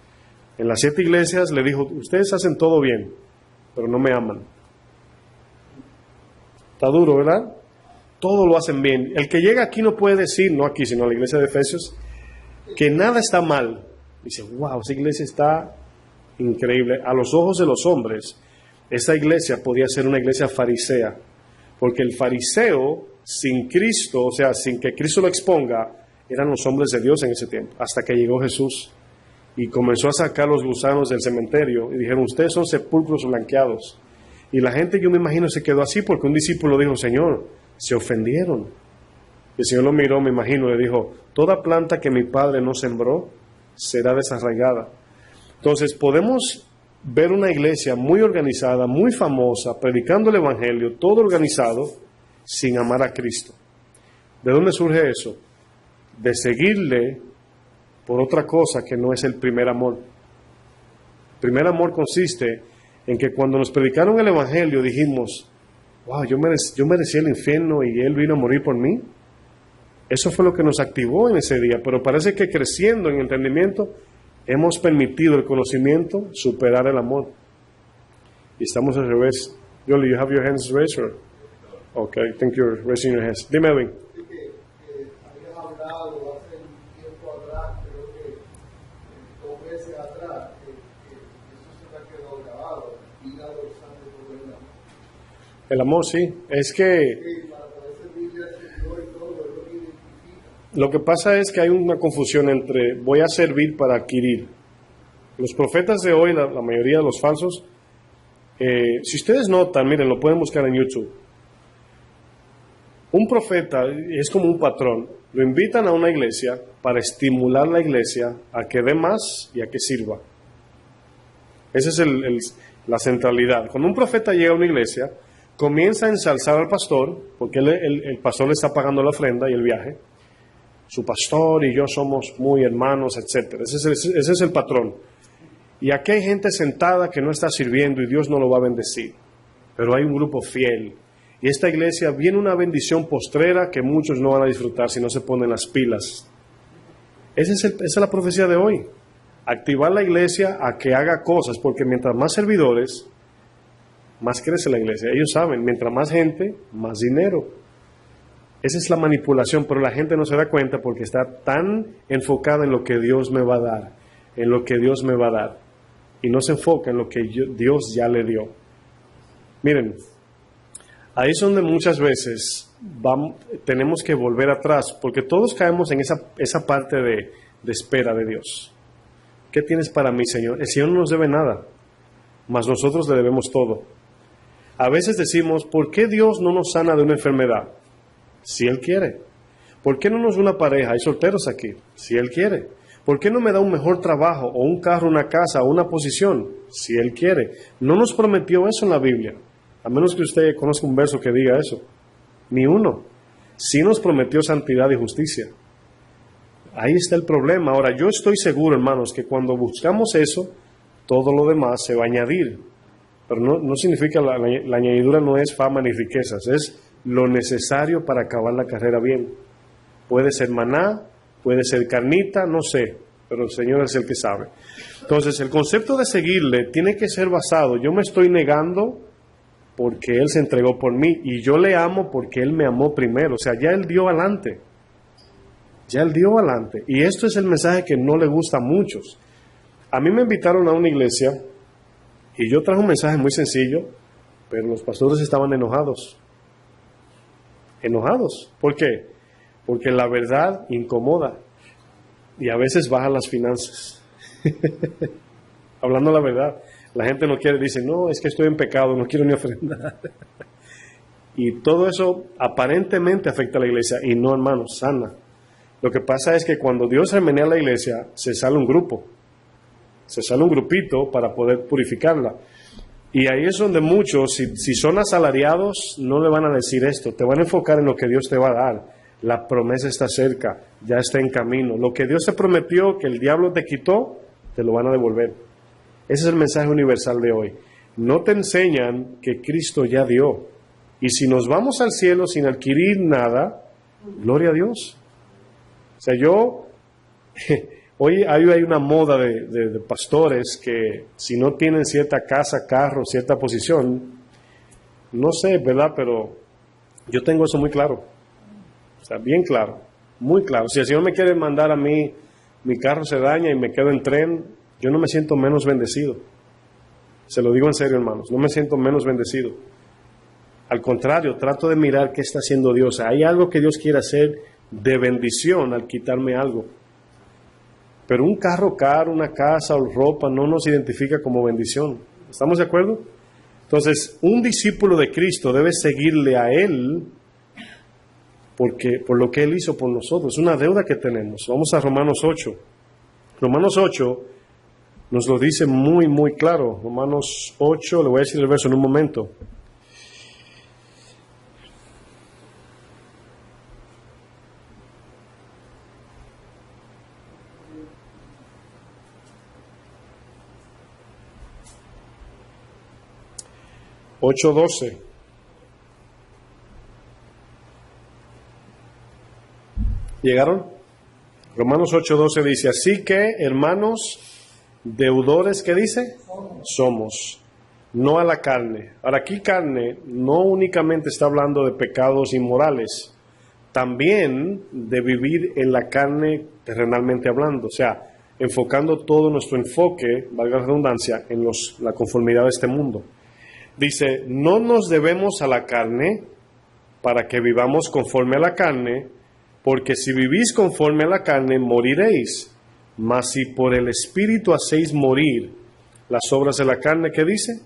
En las 7 iglesias le dijo, ustedes hacen todo bien, pero no me aman. Está duro, ¿verdad? Todo lo hacen bien. El que llega aquí no puede decir, no aquí, sino a la iglesia de Efesios, que nada está mal. Dice, wow, esa iglesia está increíble. A los ojos de los hombres, esa iglesia podía ser una iglesia farisea, porque el fariseo, sin Cristo, o sea, sin que Cristo lo exponga, eran los hombres de Dios en ese tiempo, hasta que llegó Jesús y comenzó a sacar los gusanos del cementerio y dijeron, ustedes son sepulcros blanqueados. Y la gente, yo me imagino, se quedó así porque un discípulo dijo, Señor, se ofendieron. Y el Señor lo miró, me imagino, y le dijo, toda planta que mi Padre no sembró será desarraigada. Entonces podemos ver una iglesia muy organizada, muy famosa, predicando el Evangelio, todo organizado, sin amar a Cristo. ¿De dónde surge eso? De seguirle por otra cosa que no es el primer amor. El primer amor consiste en que cuando nos predicaron el Evangelio dijimos, wow, yo merecía el infierno y Él vino a morir por mí. Eso fue lo que nos activó en ese día, pero parece que creciendo en entendimiento hemos permitido el conocimiento superar el amor. Y estamos al revés. Yoli, you have your hands raised? Or? Okay, I think you're raising your hands. Dime, Edwin. Habías hablado hace un tiempo atrás, creo que 2 meses atrás, que eso se me ha quedado grabado, la vida dorsal de todo el amor. El amor, sí. Es que Para poder servirle al Señor y todo, es lo que identifica. Lo que pasa es que hay una confusión entre voy a servir para adquirir. Los profetas de hoy, la mayoría de los falsos, si ustedes notan, miren, lo pueden buscar en YouTube. Un profeta es como un patrón. Lo invitan a una iglesia para estimular la iglesia a que dé más y a que sirva. Esa es la centralidad. Cuando un profeta llega a una iglesia, comienza a ensalzar al pastor, porque el pastor le está pagando la ofrenda y el viaje. Su pastor y yo somos muy hermanos, etc. Ese es el patrón. Y aquí hay gente sentada que no está sirviendo y Dios no lo va a bendecir. Pero hay un grupo fiel. Y esta iglesia viene una bendición postrera que muchos no van a disfrutar si no se ponen las pilas. Esa es la profecía de hoy. Activar la iglesia a que haga cosas, porque mientras más servidores, más crece la iglesia. Ellos saben, mientras más gente, más dinero. Esa es la manipulación, pero la gente no se da cuenta porque está tan enfocada en lo que Dios me va a dar, en lo que Dios me va a dar, y no se enfoca en lo que Dios ya le dio. Miren, ahí es donde muchas veces tenemos que volver atrás, porque todos caemos en esa parte de espera de Dios. ¿Qué tienes para mí, Señor? El Señor no nos debe nada, mas nosotros le debemos todo. A veces decimos, ¿por qué Dios no nos sana de una enfermedad? Si Él quiere. ¿Por qué no nos da una pareja? Hay solteros aquí. Si Él quiere. ¿Por qué no me da un mejor trabajo, o un carro, una casa, o una posición? Si Él quiere. No nos prometió eso en la Biblia. A menos que usted conozca un verso que diga eso. Ni uno. Sí nos prometió santidad y justicia. Ahí está el problema. Ahora, yo estoy seguro, hermanos, que cuando buscamos eso, todo lo demás se va a añadir. Pero no significa, la añadidura no es fama ni riquezas, es lo necesario para acabar la carrera bien. Puede ser maná, puede ser carnita, no sé, pero el Señor es el que sabe. Entonces, el concepto de seguirle tiene que ser basado, yo me estoy negando porque Él se entregó por mí, y yo le amo porque Él me amó primero. O sea, ya Él dio adelante. Ya Él dio adelante. Y esto es el mensaje que no le gusta a muchos. A mí me invitaron a una iglesia y yo traje un mensaje muy sencillo, pero los pastores estaban enojados. Enojados. ¿Por qué? Porque la verdad incomoda y a veces baja las finanzas. Hablando la verdad, la gente no quiere, dice, no, es que estoy en pecado, no quiero ni ofrendar. Y todo eso aparentemente afecta a la iglesia, y no, hermanos, sana. Lo que pasa es que cuando Dios remenea la iglesia, se sale un grupo, se sale un grupito para poder purificarla. Y ahí es donde muchos, si son asalariados, no le van a decir esto, te van a enfocar en lo que Dios te va a dar. La promesa está cerca, ya está en camino. Lo que Dios te prometió, que el diablo te quitó, te lo van a devolver. Ese es el mensaje universal de hoy. No te enseñan que Cristo ya dio. Y si nos vamos al cielo sin adquirir nada, gloria a Dios. O sea, hoy hay una moda de pastores que si no tienen cierta casa, carro, cierta posición, no sé, ¿verdad? Pero yo tengo eso muy claro. O sea, bien claro, muy claro. Si el Señor me quiere mandar a mí, mi carro se daña y me quedo en tren, yo no me siento menos bendecido. Se lo digo en serio, hermanos, no me siento menos bendecido. Al contrario, trato de mirar qué está haciendo Dios. Hay algo que Dios quiere hacer de bendición al quitarme algo. Pero un carro caro, una casa o ropa no nos identifica como bendición. ¿Estamos de acuerdo? Entonces, un discípulo de Cristo debe seguirle a Él por lo que Él hizo por nosotros. Es una deuda que tenemos. Vamos a Romanos 8. Romanos 8 nos lo dice muy, muy claro. Romanos 8, le voy a decir el verso en un momento. (8:12) ¿Llegaron? Romanos 8:12 dice, así que, hermanos, deudores, ¿qué dice? Somos, no a la carne. Ahora, aquí carne no únicamente está hablando de pecados inmorales, también de vivir en la carne terrenalmente hablando, o sea, enfocando todo nuestro enfoque, valga la redundancia, en la conformidad de este mundo. Dice, no nos debemos a la carne para que vivamos conforme a la carne, Porque si vivís conforme a la carne, moriréis. Mas si por el Espíritu hacéis morir las obras de la carne, ¿qué dice?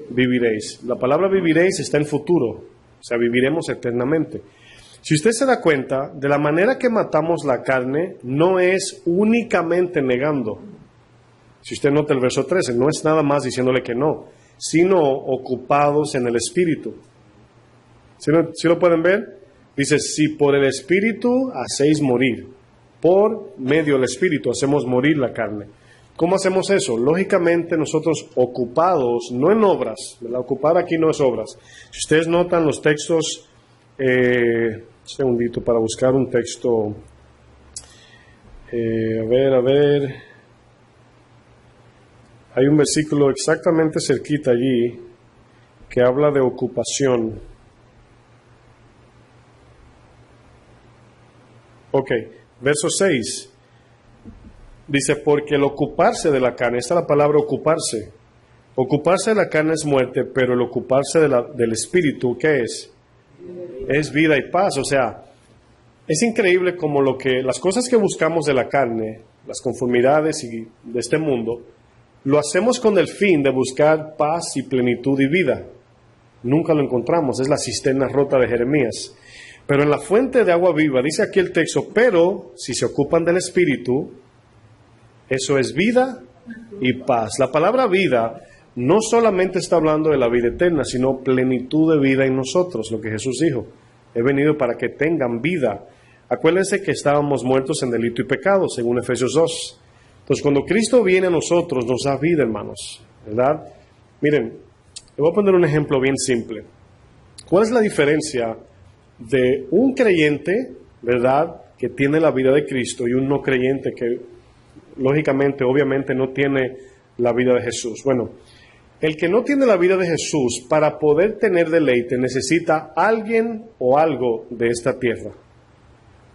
Viviréis. La palabra viviréis está en futuro, o sea, viviremos eternamente. Si usted se da cuenta, de la manera que matamos la carne, no es únicamente negando. Si usted nota el verso 13, no es nada más diciéndole que no, sino ocupados en el Espíritu. ¿Sí lo pueden ver? Dice, si por el Espíritu hacéis morir, por medio del Espíritu hacemos morir la carne. ¿Cómo hacemos eso? Lógicamente nosotros ocupados, no en obras, ¿verdad? Ocupar aquí no es obras. Si ustedes notan los textos, un segundito para buscar un texto, a ver, hay un versículo exactamente cerquita allí que habla de ocupación. Ok, verso 6. Dice, porque el ocuparse de la carne, esta es la palabra ocuparse. Ocuparse de la carne es muerte, pero el ocuparse del Espíritu, ¿qué es? Es vida y paz. O sea, es increíble como las cosas que buscamos de la carne, las conformidades de este mundo, lo hacemos con el fin de buscar paz y plenitud y vida. Nunca lo encontramos, es la cisterna rota de Jeremías. Pero en la fuente de agua viva, dice aquí el texto, pero si se ocupan del Espíritu, eso es vida y paz. La palabra vida no solamente está hablando de la vida eterna, sino plenitud de vida en nosotros, lo que Jesús dijo. He venido para que tengan vida. Acuérdense que estábamos muertos en delito y pecado, según Efesios 2. Entonces, cuando Cristo viene a nosotros, nos da vida, hermanos, ¿verdad? Miren, le voy a poner un ejemplo bien simple. ¿Cuál es la diferencia de un creyente, verdad, que tiene la vida de Cristo y un no creyente que, lógicamente, obviamente no tiene la vida de Jesús? Bueno, el que no tiene la vida de Jesús, para poder tener deleite, necesita alguien o algo de esta tierra.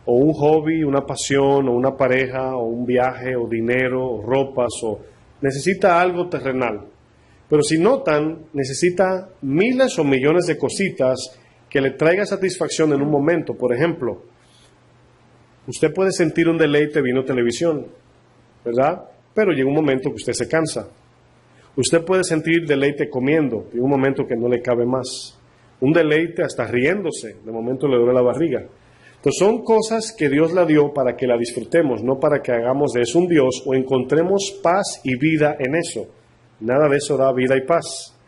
O un hobby, una pasión, o una pareja, o un viaje, o dinero, o ropas, o necesita algo terrenal. Pero si notan, necesita miles o millones de cositas que le traiga satisfacción en un momento. Por ejemplo, usted puede sentir un deleite viendo televisión, ¿verdad? Pero llega un momento que usted se cansa. Usted puede sentir deleite comiendo, llega un momento que no le cabe más. Un deleite hasta riéndose, de momento le duele la barriga. Entonces son cosas que Dios la dio para que la disfrutemos, no para que hagamos de eso un Dios o encontremos paz y vida en eso. Nada de eso da vida y paz.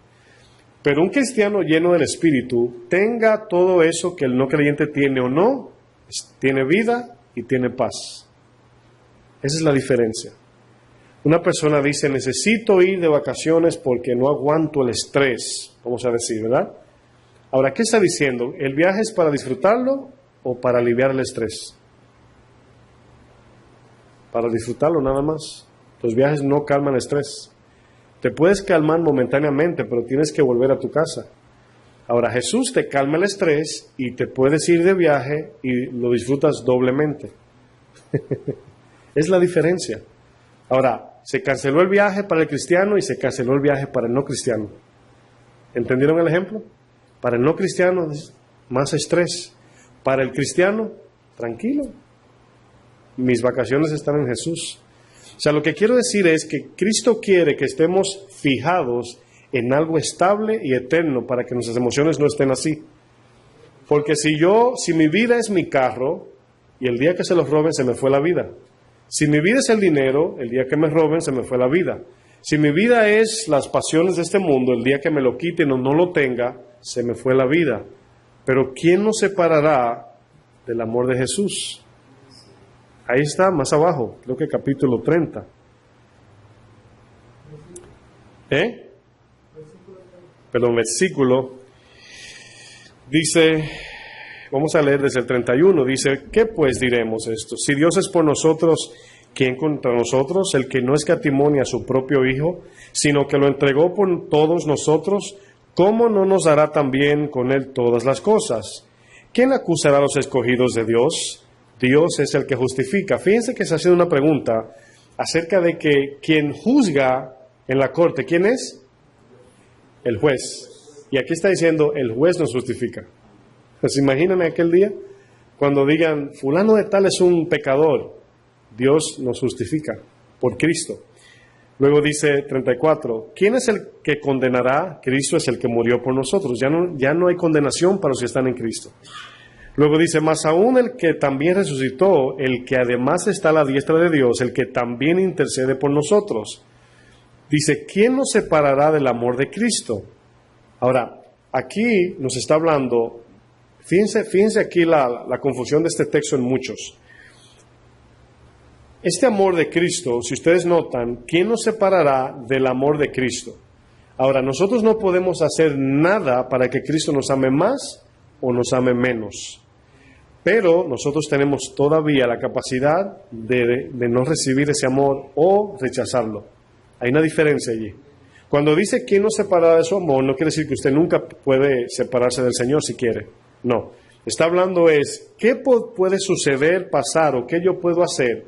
Pero un cristiano lleno del Espíritu, tenga todo eso que el no creyente tiene o no, tiene vida y tiene paz. Esa es la diferencia. Una persona dice, necesito ir de vacaciones porque no aguanto el estrés, vamos a decir, ¿verdad? Ahora, ¿qué está diciendo? ¿El viaje es para disfrutarlo o para aliviar el estrés? Para disfrutarlo nada más. Los viajes no calman el estrés. Te puedes calmar momentáneamente, pero tienes que volver a tu casa. Ahora, Jesús te calma el estrés y te puedes ir de viaje y lo disfrutas doblemente. Es la diferencia. Ahora, se canceló el viaje para el cristiano y se canceló el viaje para el no cristiano. ¿Entendieron el ejemplo? Para el no cristiano, más estrés. Para el cristiano, tranquilo. Mis vacaciones están en Jesús. O sea, lo que quiero decir es que Cristo quiere que estemos fijados en algo estable y eterno para que nuestras emociones no estén así. Porque si mi vida es mi carro y el día que se los roben se me fue la vida. Si mi vida es el dinero, el día que me roben se me fue la vida. Si mi vida es las pasiones de este mundo, el día que me lo quiten o no lo tenga, se me fue la vida. Pero ¿quién nos separará del amor de Jesús? Ahí está, más abajo, creo que capítulo 30. Versículo. Dice, vamos a leer desde el 31, dice, ¿qué pues diremos esto? Si Dios es por nosotros, ¿quién contra nosotros? El que no escatimó ni a su propio Hijo, sino que lo entregó por todos nosotros, ¿cómo no nos dará también con Él todas las cosas? ¿Quién acusará a los escogidos de Dios? Dios es el que justifica. Fíjense que se hace una pregunta acerca de que quien juzga en la corte, ¿quién es? El juez. Y aquí está diciendo, el juez nos justifica. ¿Se imaginan aquel día? Cuando digan, fulano de tal es un pecador, Dios nos justifica por Cristo. Luego dice 34, ¿quién es el que condenará? Cristo es el que murió por nosotros. Ya no hay condenación para los que están en Cristo. Luego dice, más aún el que también resucitó, el que además está a la diestra de Dios, el que también intercede por nosotros. Dice, ¿quién nos separará del amor de Cristo? Ahora, aquí nos está hablando, fíjense aquí la confusión de este texto en muchos. Este amor de Cristo, si ustedes notan, ¿quién nos separará del amor de Cristo? Ahora, nosotros no podemos hacer nada para que Cristo nos ame más o nos ame menos. Pero nosotros tenemos todavía la capacidad de no recibir ese amor o rechazarlo. Hay una diferencia allí. Cuando dice quién nos separará de su amor, no quiere decir que usted nunca puede separarse del Señor si quiere. No. Está hablando ¿qué puede suceder, pasar o qué yo puedo hacer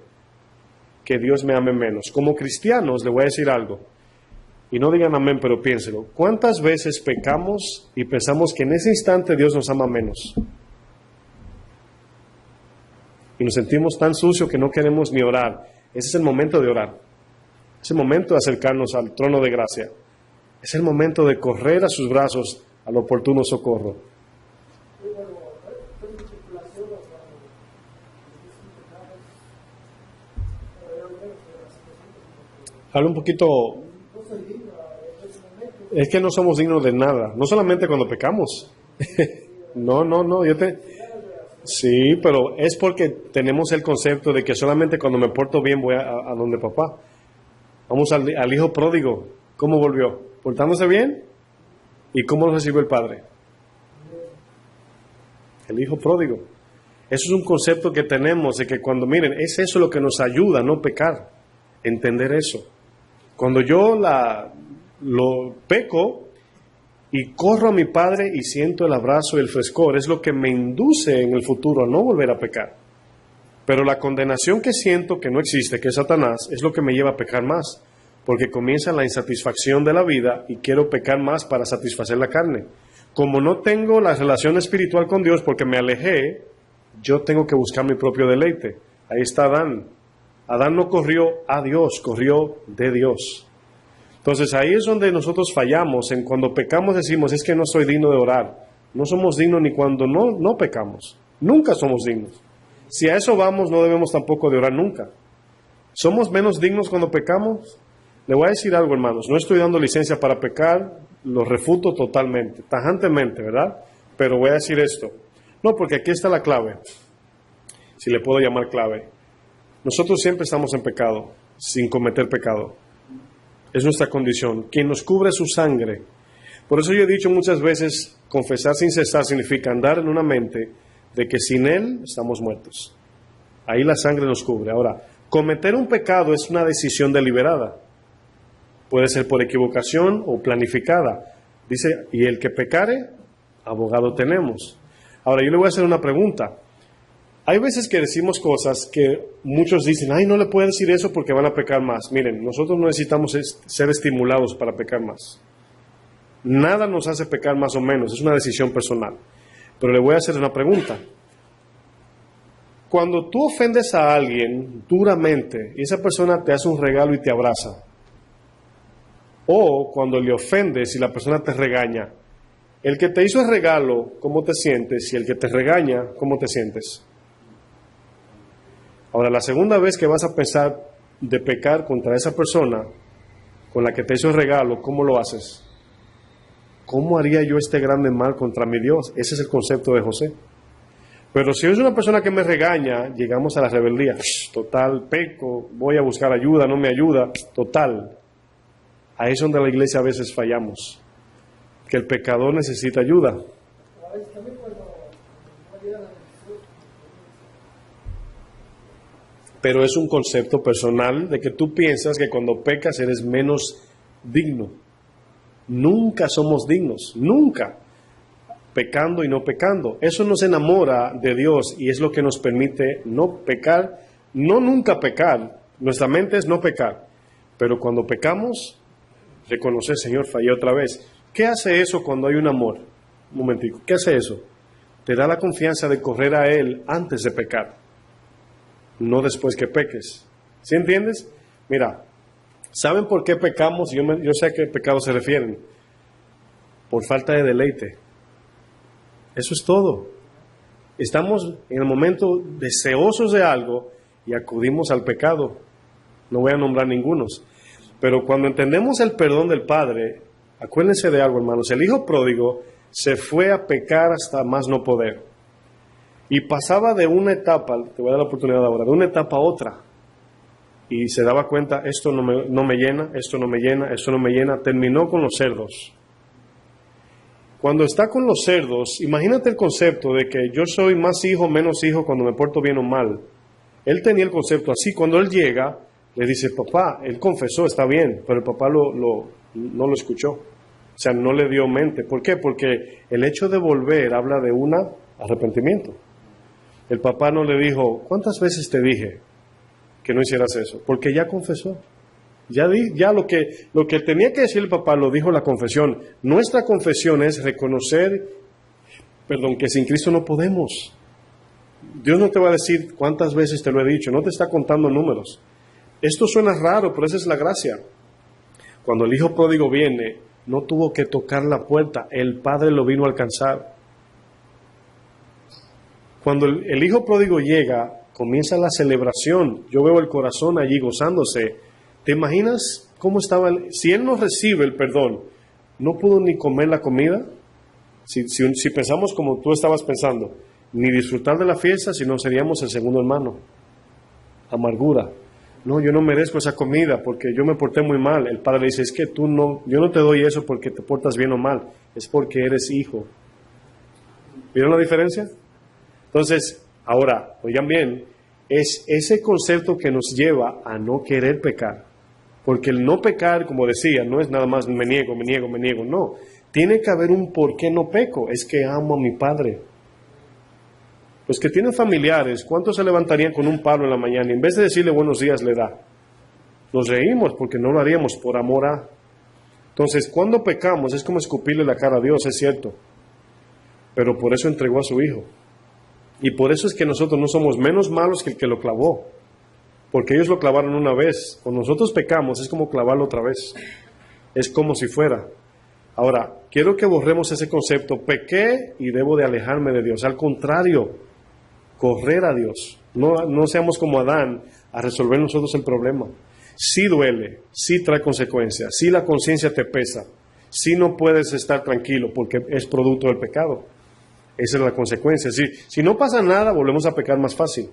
que Dios me ame menos? Como cristianos, le voy a decir algo. Y no digan amén, pero piénselo. ¿Cuántas veces pecamos y pensamos que en ese instante Dios nos ama menos? Y nos sentimos tan sucios que no queremos ni orar. Ese es el momento de orar. Es el momento de acercarnos al trono de gracia. Es el momento de correr a sus brazos al oportuno socorro. Habla un poquito. Es que no somos dignos de nada. No solamente cuando pecamos. No. Sí, pero es porque tenemos el concepto de que solamente cuando me porto bien voy a donde papá. Vamos al hijo pródigo. ¿Cómo volvió? ¿Portándose bien? ¿Y cómo lo recibió el padre? El hijo pródigo. Eso es un concepto que tenemos de que cuando, miren, es eso lo que nos ayuda a no pecar. Entender eso. Cuando yo lo peco y corro a mi padre y siento el abrazo y el frescor, es lo que me induce en el futuro a no volver a pecar. Pero la condenación que siento que no existe, que es Satanás, es lo que me lleva a pecar más. Porque comienza la insatisfacción de la vida y quiero pecar más para satisfacer la carne. Como no tengo la relación espiritual con Dios porque me alejé, yo tengo que buscar mi propio deleite. Ahí está Adán. Adán no corrió a Dios, corrió de Dios. Entonces ahí es donde nosotros fallamos. Cuando pecamos decimos, es que no soy digno de orar. No somos dignos ni cuando no pecamos. Nunca somos dignos. Si a eso vamos, no debemos tampoco de orar nunca. ¿Somos menos dignos cuando pecamos? Le voy a decir algo, hermanos. No estoy dando licencia para pecar, lo refuto totalmente, tajantemente, ¿verdad? Pero voy a decir esto. No, porque aquí está la clave, si le puedo llamar clave. Nosotros siempre estamos en pecado, sin cometer pecado. Es nuestra condición. Quien nos cubre es su sangre. Por eso yo he dicho muchas veces, confesar sin cesar significa andar en una mente de que sin Él estamos muertos. Ahí la sangre nos cubre. Ahora, cometer un pecado es una decisión deliberada. Puede ser por equivocación o planificada. Dice, y el que pecare, abogado tenemos. Ahora, yo le voy a hacer una pregunta. Hay veces que decimos cosas que muchos dicen, ay, no le puedo decir eso porque van a pecar más. Miren, nosotros no necesitamos ser estimulados para pecar más. Nada nos hace pecar más o menos, es una decisión personal. Pero le voy a hacer una pregunta. Cuando tú ofendes a alguien duramente y esa persona te hace un regalo y te abraza, o cuando le ofendes y la persona te regaña, el que te hizo el regalo, ¿cómo te sientes? Y el que te regaña, ¿cómo te sientes? Ahora, la segunda vez que vas a pensar de pecar contra esa persona con la que te hizo el regalo, ¿cómo lo haces? ¿Cómo haría yo este grande mal contra mi Dios? Ese es el concepto de José. Pero si es una persona que me regaña, llegamos a la rebeldía. Total, peco, voy a buscar ayuda, no me ayuda. Total. Ahí es donde la iglesia a veces fallamos. Que el pecador necesita ayuda. Pero es un concepto personal de que tú piensas que cuando pecas eres menos digno. Nunca somos dignos, nunca. Pecando y no pecando. Eso nos enamora de Dios y es lo que nos permite no pecar, no nunca pecar. Nuestra mente es no pecar. Pero cuando pecamos, reconocer, Señor, fallé otra vez. ¿Qué hace eso cuando hay un amor? Un momentico, ¿qué hace eso? te da la confianza de correr a Él antes de pecar, no después que peques. ¿Sí entiendes? Mira, ¿saben por qué pecamos? Yo sé a qué pecado se refieren. Por falta de deleite. Eso es todo. Estamos en el momento deseosos de algo y acudimos al pecado. No voy a nombrar ningunos. Pero cuando entendemos el perdón del Padre, acuérdense de algo, hermanos. El hijo pródigo se fue a pecar hasta más no poder. Y pasaba de una etapa, te voy a dar la oportunidad ahora, de una etapa a otra. Y se daba cuenta, esto no me llena, esto no me llena, esto no me llena. Terminó con los cerdos. Cuando está con los cerdos, imagínate el concepto de que yo soy más hijo, menos hijo cuando me porto bien o mal. Él tenía el concepto así. Cuando él llega, le dice, papá, él confesó, está bien, pero el papá no lo escuchó. O sea, no le dio mente. ¿Por qué? Porque el hecho de volver habla de un arrepentimiento. El papá no le dijo, ¿cuántas veces te dije que no hicieras eso? Porque ya confesó. Ya lo que tenía que decir el papá lo dijo la confesión. Nuestra confesión es reconocer, que sin Cristo no podemos. Dios no te va a decir cuántas veces te lo he dicho, no te está contando números. Esto suena raro, pero esa es la gracia. Cuando el hijo pródigo viene, no tuvo que tocar la puerta, el padre lo vino a alcanzar. Cuando el hijo pródigo llega, comienza la celebración. Yo veo el corazón allí gozándose. ¿Te imaginas cómo estaba? Si él no recibe el perdón, ¿no pudo ni comer la comida? Si pensamos como tú estabas pensando, ni disfrutar de la fiesta, sino seríamos el segundo hermano. Amargura. No, yo no merezco esa comida porque yo me porté muy mal. El padre le dice, es que yo no te doy eso porque te portas bien o mal, es porque eres hijo. ¿Vieron la diferencia? Entonces, ahora, oigan bien, es ese concepto que nos lleva a no querer pecar. Porque el no pecar, como decía, no es nada más me niego, no. Tiene que haber un por qué no peco, es que amo a mi padre. Los que tienen familiares, ¿cuántos se levantarían con un palo en la mañana y en vez de decirle buenos días le da? Nos reímos porque no lo haríamos por amor a. Entonces, cuando pecamos es como escupirle la cara a Dios, es cierto. Pero por eso entregó a su hijo. Y por eso es que nosotros no somos menos malos que el que lo clavó. Porque ellos lo clavaron una vez. Cuando nosotros pecamos es como clavarlo otra vez. Es como si fuera. Ahora, quiero que borremos ese concepto. Pequé y debo de alejarme de Dios. Al contrario, correr a Dios. No seamos como Adán a resolver nosotros el problema. Sí duele, sí trae consecuencias, sí la conciencia te pesa, sí no puedes estar tranquilo porque es producto del pecado. Esa es la consecuencia. Si no pasa nada, volvemos a pecar más fácil.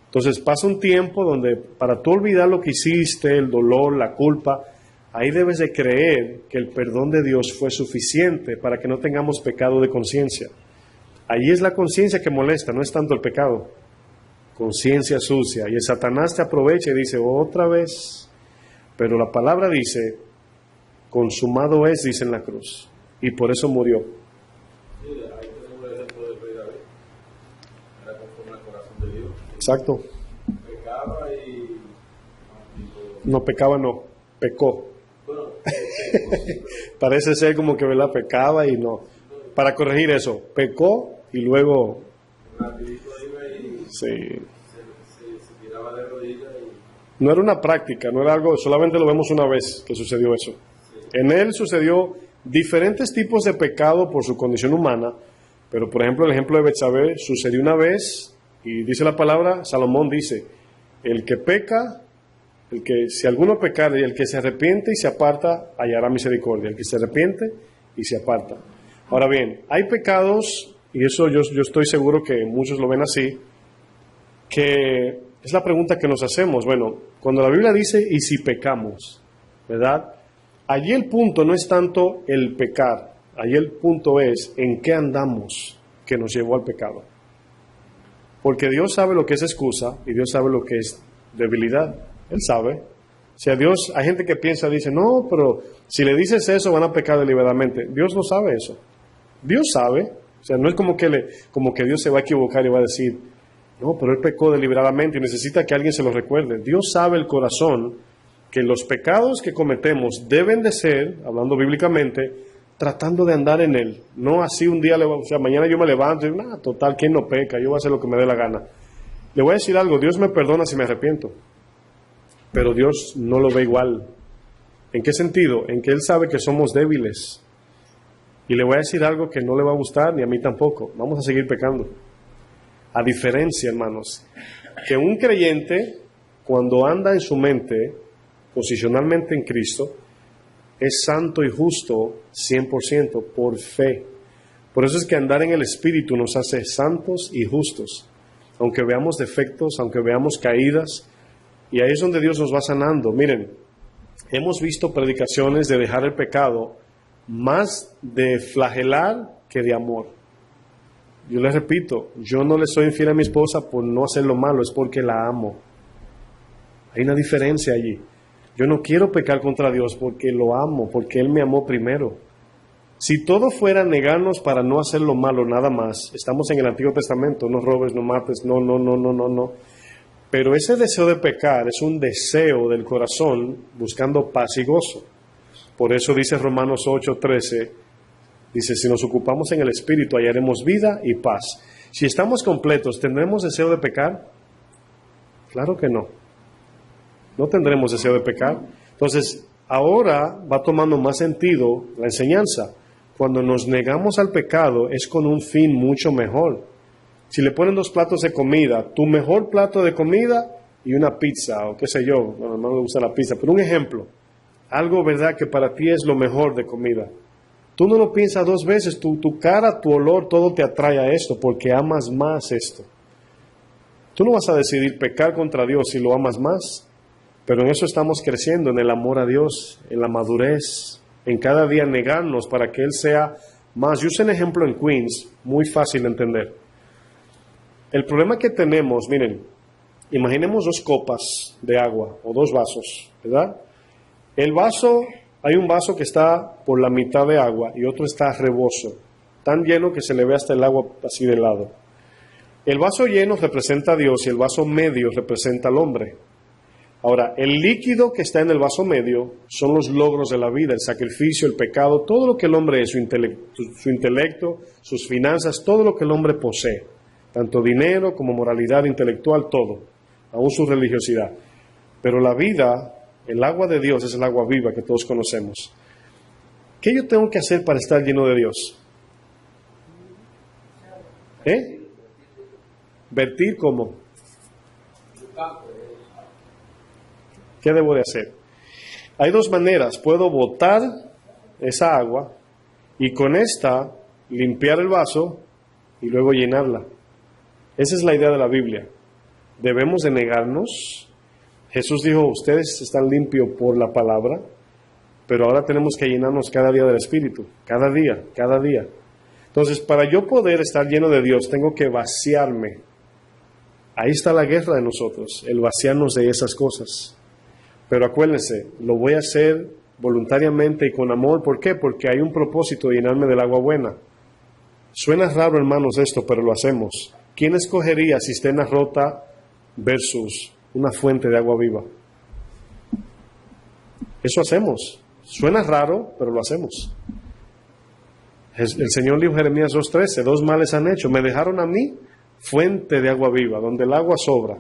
Entonces pasa un tiempo donde para tú olvidar lo que hiciste, el dolor, la culpa, ahí debes de creer que el perdón de Dios fue suficiente para que no tengamos pecado de conciencia. Ahí es la conciencia que molesta, no es tanto el pecado. Conciencia sucia. Y el Satanás te aprovecha y dice, otra vez. Pero la palabra dice, consumado es, dice en la cruz. Y por eso murió. Sí, ahí tenemos el ejemplo del rey David. Era conforme al corazón de Dios. Exacto. Pecaba y... No pecaba, no. Pecó. Bueno, Parece ser como que, ¿verdad? Pecaba y no. Para corregir eso, pecó y luego... rapidito iba y Sí. se tiraba de rodillas y... No era una práctica, no era algo, solamente lo vemos una vez que sucedió eso. En él sucedió diferentes tipos de pecado por su condición humana, pero por ejemplo el ejemplo de Betsabé sucedió una vez y dice la palabra, Salomón dice, el que peca, si alguno pecare y el que se arrepiente y se aparta, hallará misericordia. El que se arrepiente y se aparta. Ahora bien, hay pecados, y eso yo estoy seguro que muchos lo ven así, que es la pregunta que nos hacemos. Bueno, cuando la Biblia dice, y si pecamos, ¿verdad? Allí el punto no es tanto el pecar, allí el punto es en qué andamos que nos llevó al pecado. Porque Dios sabe lo que es excusa y Dios sabe lo que es debilidad. Él sabe. O sea, Dios, hay gente que piensa, dice, no, pero si le dices eso van a pecar deliberadamente. Dios no sabe eso. Dios sabe. O sea, no es como que Dios se va a equivocar y va a decir, no, pero él pecó deliberadamente y necesita que alguien se lo recuerde. Dios sabe el corazón que los pecados que cometemos deben de ser, hablando bíblicamente, tratando de andar en Él. No así un día, o sea, mañana yo me levanto y digo, total, ¿quién no peca? Yo voy a hacer lo que me dé la gana. Le voy a decir algo, Dios me perdona si me arrepiento, pero Dios no lo ve igual. ¿En qué sentido? En que Él sabe que somos débiles. Y le voy a decir algo que no le va a gustar, ni a mí tampoco. Vamos a seguir pecando. A diferencia, hermanos, que un creyente, cuando anda en su mente, posicionalmente en Cristo, es santo y justo 100% por fe. Por eso es que andar en el Espíritu nos hace santos y justos. Aunque veamos defectos, aunque veamos caídas, y ahí es donde Dios nos va sanando. Miren, hemos visto predicaciones de dejar el pecado más de flagelar que de amor. Yo les repito, yo no le soy infiel a mi esposa por no hacer lo malo, es porque la amo. Hay una diferencia allí. Yo no quiero pecar contra Dios porque lo amo, porque Él me amó primero. Si todo fuera negarnos para no hacer lo malo nada más, estamos en el Antiguo Testamento, no robes, no mates, no. Pero ese deseo de pecar es un deseo del corazón buscando paz y gozo. Por eso dice Romanos 8:13, dice, si nos ocupamos en el Espíritu hallaremos vida y paz. Si estamos completos, ¿tendremos deseo de pecar? Claro que no. No tendremos deseo de pecar. Entonces, ahora va tomando más sentido la enseñanza. Cuando nos negamos al pecado es con un fin mucho mejor. Si le ponen 2 platos de comida, tu mejor plato de comida y una pizza, o qué sé yo, bueno, no me gusta la pizza, pero un ejemplo, algo, ¿verdad?, que para ti es lo mejor de comida. Tú no lo piensas 2 veces, tu cara, tu olor, todo te atrae a esto, porque amas más esto. Tú no vas a decidir pecar contra Dios si lo amas más, pero en eso estamos creciendo, en el amor a Dios, en la madurez, en cada día negarnos para que Él sea más. Yo usé un ejemplo en Queens, muy fácil de entender. El problema que tenemos, miren, imaginemos 2 copas de agua o 2 vasos, ¿verdad? El vaso, hay un vaso que está por la mitad de agua y otro está a rebozo, tan lleno que se le ve hasta el agua así de lado. El vaso lleno representa a Dios y el vaso medio representa al hombre. Ahora, el líquido que está en el vaso medio son los logros de la vida, el sacrificio, el pecado, todo lo que el hombre es, su intelecto, sus finanzas, todo lo que el hombre posee, tanto dinero como moralidad intelectual, todo, aún su religiosidad. Pero la vida, el agua de Dios es el agua viva que todos conocemos. ¿Qué yo tengo que hacer para estar lleno de Dios? ¿Vertir cómo? ¿Qué debo de hacer? Hay 2 maneras. Puedo botar esa agua y con esta limpiar el vaso y luego llenarla. Esa es la idea de la Biblia. Debemos de negarnos. Jesús dijo, ustedes están limpios por la palabra, pero ahora tenemos que llenarnos cada día del Espíritu. Cada día. Entonces, para yo poder estar lleno de Dios, tengo que vaciarme. Ahí está la guerra de nosotros, el vaciarnos de esas cosas. Pero acuérdense, lo voy a hacer voluntariamente y con amor. ¿Por qué? Porque hay un propósito de llenarme del agua buena. Suena raro, hermanos, esto, pero lo hacemos. ¿Quién escogería cisterna rota versus una fuente de agua viva? Eso hacemos. Suena raro, pero lo hacemos. El Señor dijo en Jeremías 2:13, 2 males han hecho. Me dejaron a mí fuente de agua viva, donde el agua sobra.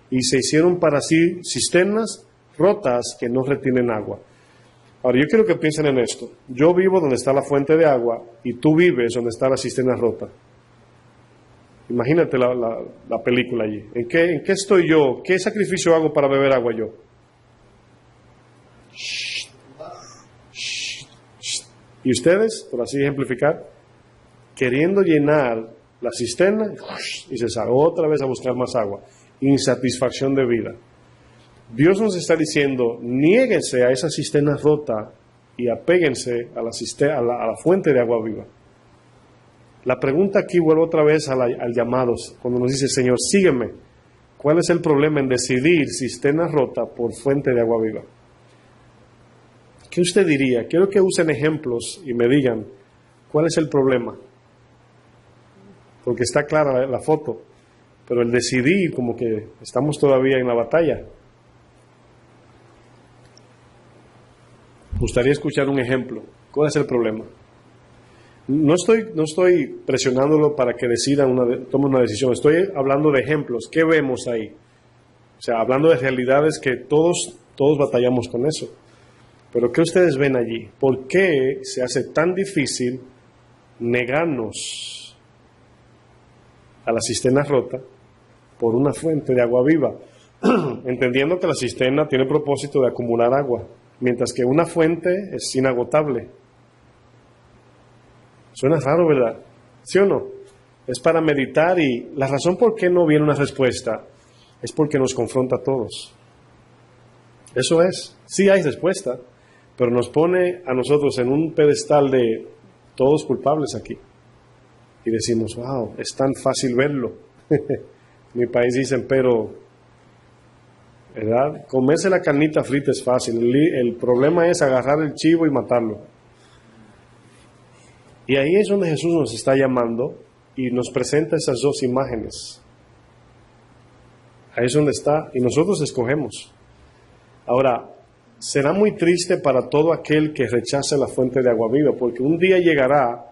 Y se hicieron para sí cisternas rotas que no retienen agua. Ahora, yo quiero que piensen en esto. Yo vivo donde está la fuente de agua y tú vives donde está la cisterna rota. Imagínate la película allí. ¿En qué estoy yo? ¿Qué sacrificio hago para beber agua yo? ¿Y ustedes, por así ejemplificar, queriendo llenar la cisterna y se sale otra vez a buscar más agua? Insatisfacción de vida. Dios nos está diciendo, niéguense a esa cisterna rota y apéguense a la fuente de agua viva. La pregunta aquí, vuelvo otra vez al llamado, cuando nos dice, Señor, sígueme. ¿Cuál es el problema en decidir cisterna rota por fuente de agua viva? ¿Qué usted diría? Quiero que usen ejemplos y me digan, ¿cuál es el problema? Porque está clara la foto, pero el decidir, como que estamos todavía en la batalla. Me gustaría escuchar un ejemplo. ¿Cuál es el problema? No estoy presionándolo para que tome una decisión. Estoy hablando de ejemplos. ¿Qué vemos ahí? O sea, hablando de realidades que todos batallamos con eso. Pero ¿qué ustedes ven allí? ¿Por qué se hace tan difícil negarnos a la cisterna rota por una fuente de agua viva? Entendiendo que la cisterna tiene el propósito de acumular agua, mientras que una fuente es inagotable. Suena raro, ¿verdad? ¿Sí o no? Es para meditar, y la razón por qué no viene una respuesta es porque nos confronta a todos. Eso es. Sí hay respuesta, pero nos pone a nosotros en un pedestal de todos culpables aquí. Y decimos, wow, es tan fácil verlo. En mi país dicen, pero, ¿verdad? Comerse la carnita frita es fácil. El problema es agarrar el chivo y matarlo. Y ahí es donde Jesús nos está llamando y nos presenta esas dos imágenes. Ahí es donde está, y nosotros escogemos. Ahora, será muy triste para todo aquel que rechace la fuente de agua viva, porque un día llegará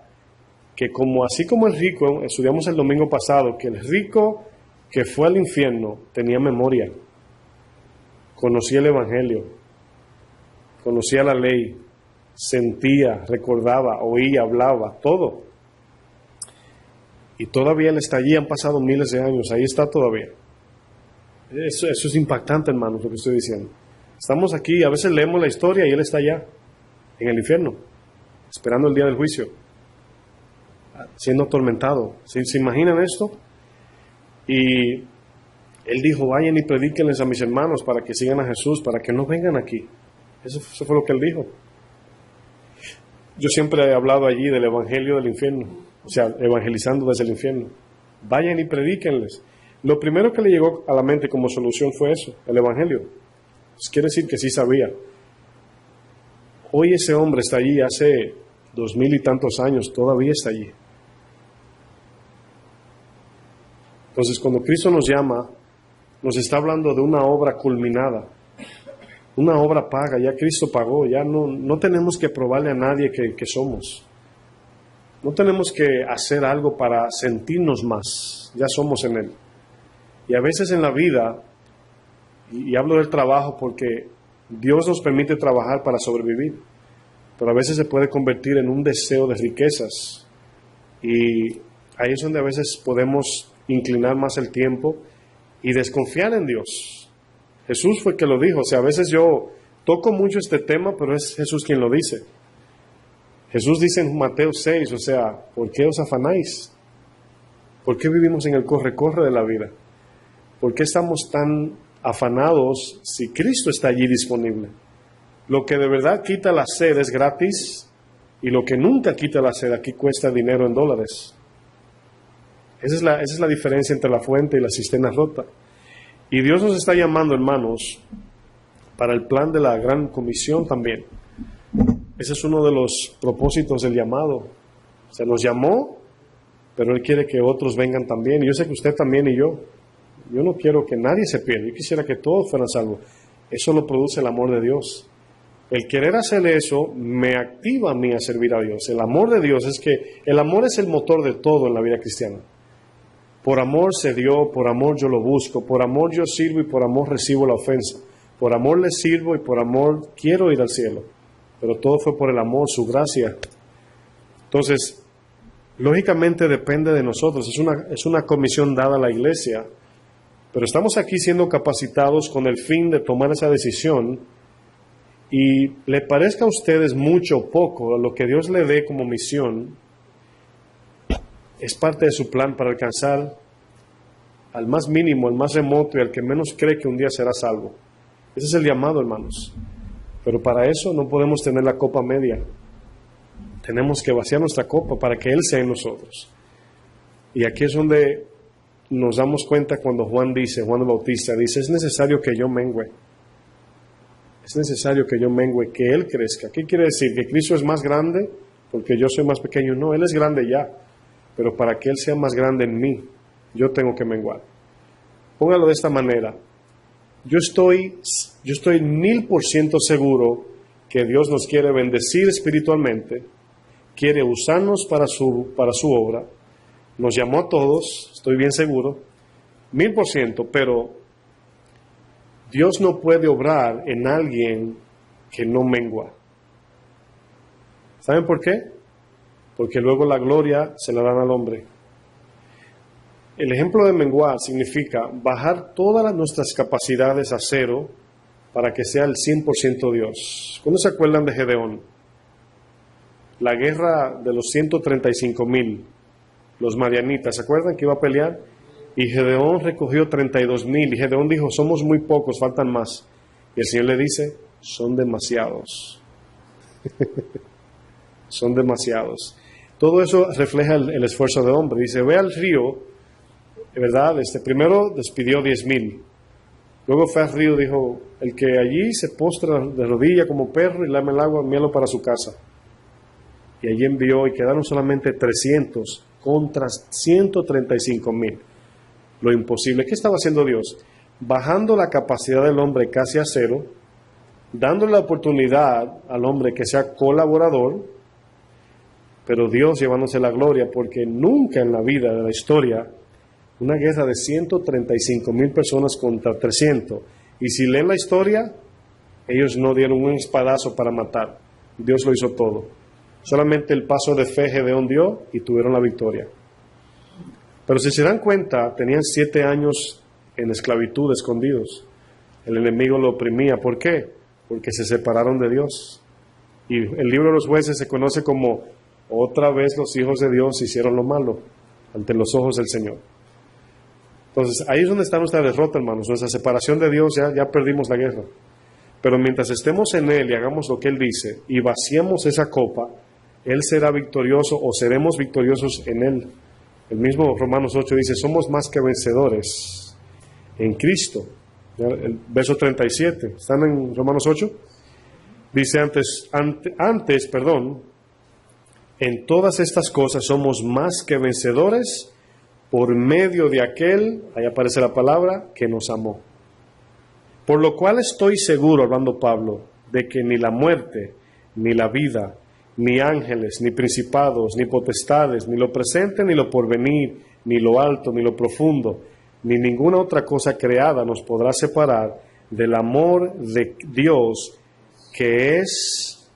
que así como el rico, estudiamos el domingo pasado, que el rico que fue al infierno tenía memoria, conocía el Evangelio, conocía la ley, sentía, recordaba, oía, hablaba, todo. Y todavía él está allí, han pasado miles de años, ahí está todavía. Eso es impactante, hermanos, lo que estoy diciendo. Estamos aquí, a veces leemos la historia y él está allá, en el infierno, esperando el día del juicio, siendo atormentado. ¿Se imaginan esto? Y él dijo, vayan y predíquenles a mis hermanos para que sigan a Jesús, para que no vengan aquí. Eso fue lo que él dijo. Yo siempre he hablado allí del evangelio del infierno, o sea, evangelizando desde el infierno. Vayan y predíquenles. Lo primero que le llegó a la mente como solución fue eso, el evangelio. Pues quiere decir que sí sabía. Hoy ese hombre está allí, hace 2000 y tantos años, todavía está allí. Entonces, cuando Cristo nos llama, nos está hablando de una obra culminada, una obra paga. Ya Cristo pagó, ya no tenemos que probarle a nadie que somos. No tenemos que hacer algo para sentirnos más, ya somos en Él. Y a veces en la vida, y hablo del trabajo porque Dios nos permite trabajar para sobrevivir, pero a veces se puede convertir en un deseo de riquezas, y ahí es donde a veces podemos inclinar más el tiempo y desconfiar en Dios. Jesús fue que lo dijo. O sea, a veces yo toco mucho este tema, pero es Jesús quien lo dice. Jesús dice en Mateo 6, o sea, ¿por qué os afanáis? ¿Por qué vivimos en el corre-corre de la vida? ¿Por qué estamos tan afanados si Cristo está allí disponible? Lo que de verdad quita la sed es gratis, y lo que nunca quita la sed aquí cuesta dinero en dólares. Esa es la diferencia entre la fuente y la cisterna rota. Y Dios nos está llamando, hermanos, para el plan de la gran comisión también. Ese es uno de los propósitos del llamado. Se nos llamó, pero Él quiere que otros vengan también. Y yo sé que usted también y yo. Yo no quiero que nadie se pierda. Yo quisiera que todos fueran salvos. Eso lo produce el amor de Dios. El querer hacer eso me activa a mí a servir a Dios. El amor de Dios el amor es el motor de todo en la vida cristiana. Por amor se dio, por amor yo lo busco, por amor yo sirvo y por amor recibo la ofensa. Por amor le sirvo y por amor quiero ir al cielo. Pero todo fue por el amor, su gracia. Entonces, lógicamente depende de nosotros. Es una comisión dada a la iglesia. Pero estamos aquí siendo capacitados con el fin de tomar esa decisión. Y le parezca a ustedes mucho o poco, lo que Dios le dé como misión es parte de su plan para alcanzar al más mínimo, al más remoto y al que menos cree que un día será salvo. Ese es el llamado, hermanos. Pero para eso no podemos tener la copa media. Tenemos que vaciar nuestra copa para que Él sea en nosotros. Y aquí es donde nos damos cuenta cuando Juan el Bautista dice, es necesario que yo mengüe. Es necesario que yo mengüe, que Él crezca. ¿Qué quiere decir? ¿Que Cristo es más grande porque yo soy más pequeño? No, Él es grande ya. Pero para que Él sea más grande en mí, yo tengo que menguar. Póngalo de esta manera. Yo estoy 1000% seguro que Dios nos quiere bendecir espiritualmente, quiere usarnos para su obra. Nos llamó a todos, estoy bien seguro, 1000%, pero Dios no puede obrar en alguien que no mengua. ¿Saben por qué? Porque luego la gloria se la dan al hombre. El ejemplo de menguar significa bajar todas nuestras capacidades a cero para que sea el 100% Dios. ¿Cuándo se acuerdan de Gedeón? La guerra de los 135,000, los madianitas, ¿se acuerdan que iba a pelear? Y Gedeón recogió 32,000 y Gedeón dijo, somos muy pocos, faltan más. Y el Señor le dice, son demasiados. Son demasiados. Todo eso refleja el esfuerzo de hombre. Dice, ve al río, ¿verdad? Primero despidió 10,000. Luego fue al río, dijo, el que allí se postra de rodilla como perro y lame el agua, envíalo para su casa. Y allí envió y quedaron solamente 300 contra 135,000. Lo imposible. ¿Qué estaba haciendo Dios? Bajando la capacidad del hombre casi a cero, dándole la oportunidad al hombre que sea colaborador, pero Dios llevándose la gloria, porque nunca en la vida de la historia una guerra de 135,000 personas contra 300. Y si leen la historia, ellos no dieron un espadazo para matar. Dios lo hizo todo. Solamente el paso de fe Gedeón dio y tuvieron la victoria. Pero si se dan cuenta, tenían 7 años en esclavitud escondidos. El enemigo lo oprimía. ¿Por qué? Porque se separaron de Dios. Y el libro de los jueces se conoce como otra vez los hijos de Dios hicieron lo malo ante los ojos del Señor. Entonces, ahí es donde está nuestra derrota, hermanos. Nuestra separación de Dios, ya perdimos la guerra. Pero mientras estemos en Él y hagamos lo que Él dice y vaciemos esa copa, Él será victorioso o seremos victoriosos en Él. El mismo Romanos 8 dice, somos más que vencedores en Cristo. El verso 37, ¿están en Romanos 8? Dice antes, en todas estas cosas somos más que vencedores por medio de aquel, ahí aparece la palabra, que nos amó. Por lo cual estoy seguro, hablando Pablo, de que ni la muerte, ni la vida, ni ángeles, ni principados, ni potestades, ni lo presente, ni lo porvenir, ni lo alto, ni lo profundo, ni ninguna otra cosa creada nos podrá separar del amor de Dios que es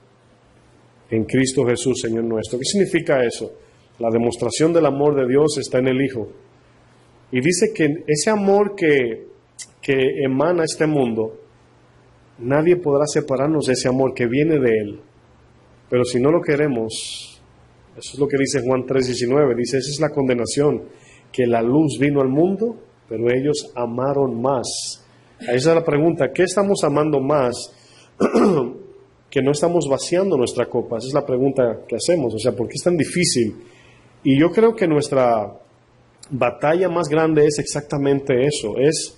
en Cristo Jesús, Señor nuestro. ¿Qué significa eso? La demostración del amor de Dios está en el Hijo. Y dice que ese amor que emana este mundo, nadie podrá separarnos de ese amor que viene de Él. Pero si no lo queremos, eso es lo que dice Juan 3:19, dice, esa es la condenación, que la luz vino al mundo, pero ellos amaron más. Ahí está la pregunta, ¿qué estamos amando más que no estamos vaciando nuestra copa? Esa es la pregunta que hacemos, o sea, ¿por qué es tan difícil? Y yo creo que nuestra batalla más grande es exactamente eso, es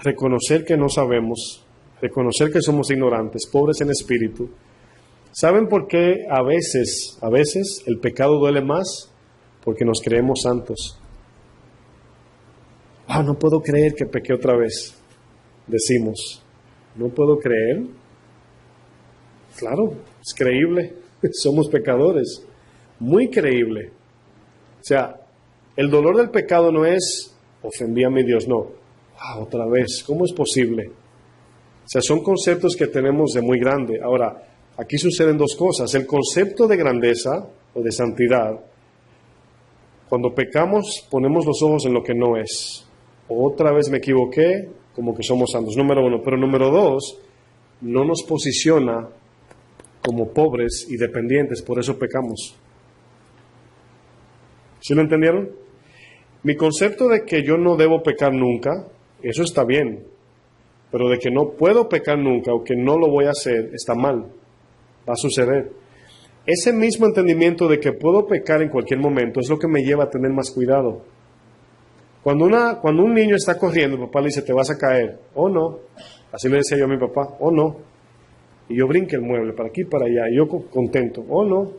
reconocer que no sabemos, reconocer que somos ignorantes, pobres en espíritu. ¿Saben por qué a veces el pecado duele más? Porque nos creemos santos. No puedo creer que pequé otra vez. Decimos, no puedo creer. Claro, es creíble. Somos pecadores. Muy creíble. O sea, el dolor del pecado no es, ofendí a mi Dios, no. Otra vez, ¿cómo es posible? O sea, son conceptos que tenemos de muy grande. Ahora, aquí suceden dos cosas. El concepto de grandeza o de santidad, cuando pecamos ponemos los ojos en lo que no es. Otra vez me equivoqué, como que somos santos, número uno. Pero número dos, no nos posiciona como pobres y dependientes, por eso pecamos. ¿Sí lo entendieron? Mi concepto de que yo no debo pecar nunca, eso está bien. Pero de que no puedo pecar nunca o que no lo voy a hacer, está mal. Va a suceder. Ese mismo entendimiento de que puedo pecar en cualquier momento es lo que me lleva a tener más cuidado. Cuando un niño está corriendo, el papá le dice, te vas a caer. O no. Así le decía yo a mi papá, o no. Y yo brinqué el mueble para aquí y para allá. Y yo contento, o no.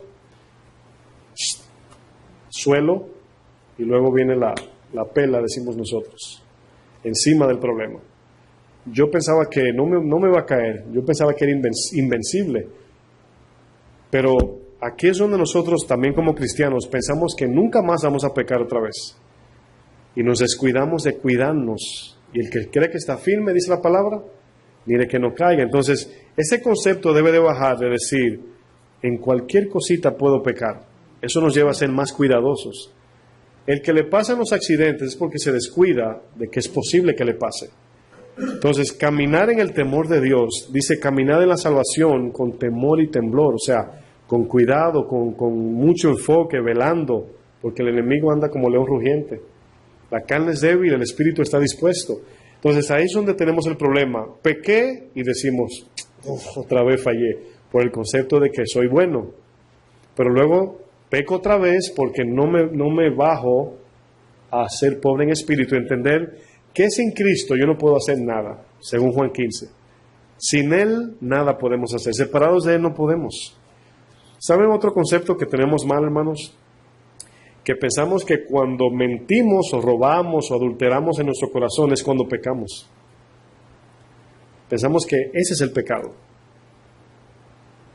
Suelo. Y luego viene la pela, decimos nosotros. Encima del problema. Yo pensaba que no me iba a caer. Yo pensaba que era invencible. Pero aquí es donde nosotros también como cristianos pensamos que nunca más vamos a pecar otra vez. Y nos descuidamos de cuidarnos. Y el que cree que está firme, dice la palabra, mire que no caiga. Entonces, ese concepto debe de bajar, de decir, en cualquier cosita puedo pecar. Eso nos lleva a ser más cuidadosos. El que le pasan los accidentes es porque se descuida de que es posible que le pase. Entonces, caminar en el temor de Dios, dice caminar en la salvación con temor y temblor, o sea, con cuidado, con mucho enfoque, velando, porque el enemigo anda como león rugiente. La carne es débil, el espíritu está dispuesto. Entonces, ahí es donde tenemos el problema. Pequé y decimos, otra vez fallé, por el concepto de que soy bueno. Pero luego peco otra vez porque no me bajo a ser pobre en espíritu y entender que sin Cristo yo no puedo hacer nada, según Juan 15. Sin Él nada podemos hacer, separados de Él no podemos. ¿Saben otro concepto que tenemos mal, hermanos? Que pensamos que cuando mentimos o robamos o adulteramos en nuestro corazón es cuando pecamos. Pensamos que ese es el pecado.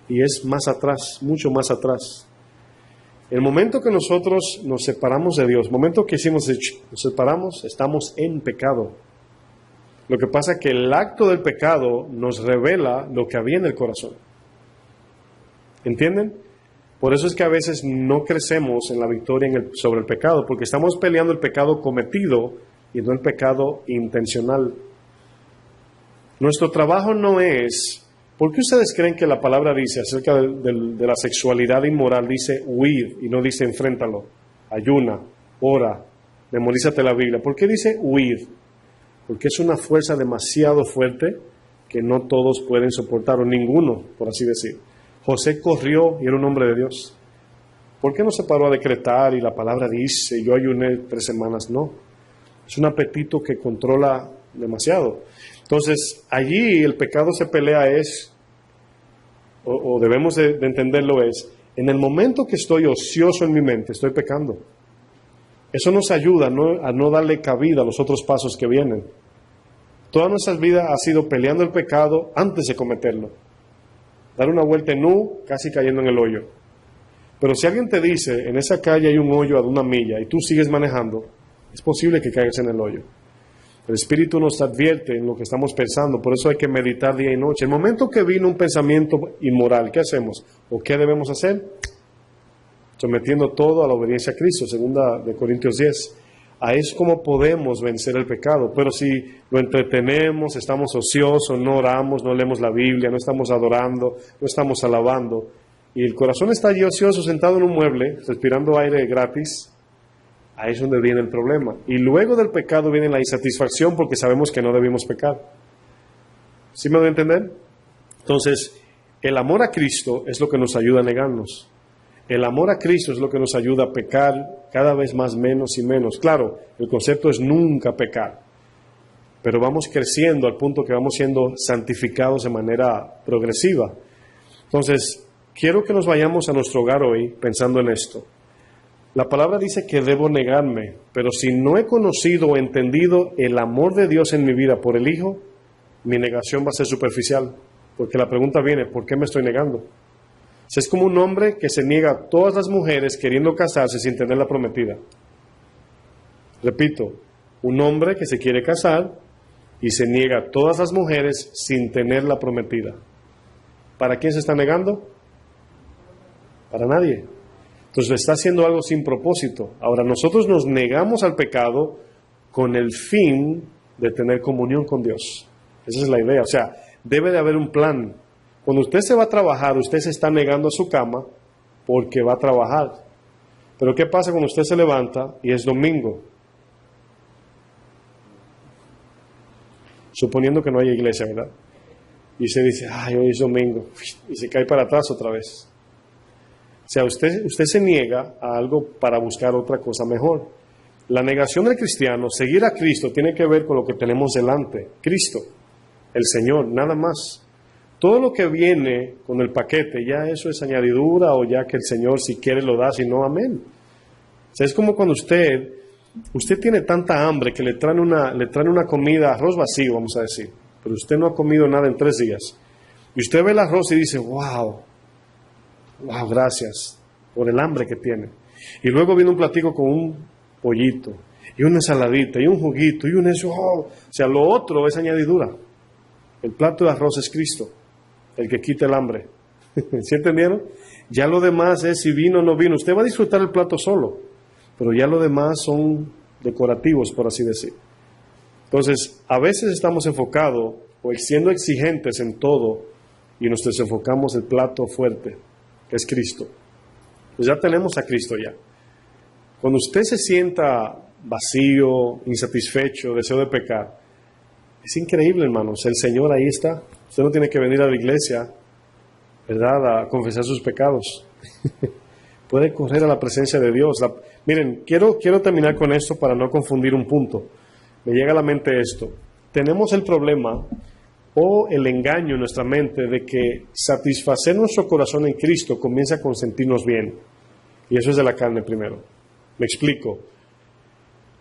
Y es más atrás, mucho más atrás. El momento que nosotros nos separamos de Dios, el momento que nos separamos, estamos en pecado. Lo que pasa es que el acto del pecado nos revela lo que había en el corazón. ¿Entienden? Por eso es que a veces no crecemos en la victoria sobre el pecado, porque estamos peleando el pecado cometido y no el pecado intencional. Nuestro trabajo no es... ¿Por qué ustedes creen que la palabra dice acerca de la sexualidad inmoral, dice huir y no dice enfréntalo, ayuna, ora, memorízate la Biblia? ¿Por qué dice huir? Porque es una fuerza demasiado fuerte que no todos pueden soportar, o ninguno, por así decir. José corrió y era un hombre de Dios. ¿Por qué no se paró a decretar y la palabra dice, yo ayuné 3 semanas? No, es un apetito que controla demasiado. Entonces, allí el pecado se pelea o debemos de entenderlo en el momento que estoy ocioso en mi mente, estoy pecando. Eso nos ayuda a no darle cabida a los otros pasos que vienen. Toda nuestra vida ha sido peleando el pecado antes de cometerlo. Dar una vuelta en U, casi cayendo en el hoyo. Pero si alguien te dice, en esa calle hay un hoyo a 1 milla y tú sigues manejando, es posible que caigas en el hoyo. El Espíritu nos advierte en lo que estamos pensando, por eso hay que meditar día y noche. El momento que vino un pensamiento inmoral, ¿qué hacemos? ¿O qué debemos hacer? Sometiendo todo a la obediencia a Cristo, 2 Corintios 10. Ahí es como podemos vencer el pecado. Pero si lo entretenemos, estamos ociosos, no oramos, no leemos la Biblia, no estamos adorando, no estamos alabando, y el corazón está allí ocioso, sentado en un mueble, respirando aire gratis, ahí es donde viene el problema. Y luego del pecado viene la insatisfacción porque sabemos que no debimos pecar. ¿Sí me doy a entender? Entonces, el amor a Cristo es lo que nos ayuda a negarnos. El amor a Cristo es lo que nos ayuda a pecar cada vez más, menos y menos. Claro, el concepto es nunca pecar, pero vamos creciendo al punto que vamos siendo santificados de manera progresiva. Entonces, quiero que nos vayamos a nuestro hogar hoy pensando en esto. La palabra dice que debo negarme, pero si no he conocido o entendido el amor de Dios en mi vida por el Hijo, mi negación va a ser superficial, porque la pregunta viene, ¿por qué me estoy negando? Es como un hombre que se niega a todas las mujeres queriendo casarse sin tener la prometida. Repito, un hombre que se quiere casar y se niega a todas las mujeres sin tener la prometida. ¿Para quién se está negando? Para nadie. Entonces está haciendo algo sin propósito. Ahora nosotros nos negamos al pecado con el fin de tener comunión con Dios. Esa es la idea. O sea, debe de haber un plan. Cuando usted se va a trabajar, usted se está negando a su cama porque va a trabajar. Pero ¿qué pasa cuando usted se levanta y es domingo? Suponiendo que no haya iglesia, ¿verdad? Y se dice, ay, hoy es domingo. Y se cae para atrás otra vez. O sea, usted se niega a algo para buscar otra cosa mejor. La negación del cristiano, seguir a Cristo, tiene que ver con lo que tenemos delante. Cristo, el Señor, nada más. Todo lo que viene con el paquete, ya eso es añadidura o ya que el Señor si quiere lo da, si no, amén. O sea, es como cuando usted tiene tanta hambre que le traen una comida, arroz vacío, vamos a decir, pero usted no ha comido nada en 3 días. Y usted ve el arroz y dice, wow, wow, gracias por el hambre que tiene. Y luego viene un platico con un pollito, y una ensaladita, y un juguito, y un eso. O sea, lo otro es añadidura. El plato de arroz es Cristo, el que quita el hambre. ¿Sí entendieron? Ya lo demás es si vino o no vino. Usted va a disfrutar el plato solo, pero ya lo demás son decorativos, por así decir. Entonces, a veces estamos enfocados o siendo exigentes en todo y nos desenfocamos el plato fuerte, que es Cristo. Pues ya tenemos a Cristo ya. Cuando usted se sienta vacío, insatisfecho, deseo de pecar, es increíble, hermanos. El Señor ahí está. Usted no tiene que venir a la iglesia, ¿verdad?, a confesar sus pecados. Puede correr a la presencia de Dios. Miren, quiero terminar con esto para no confundir un punto. Me llega a la mente esto. Tenemos el problema o el engaño en nuestra mente de que satisfacer nuestro corazón en Cristo comienza con sentirnos bien. Y eso es de la carne primero. Me explico.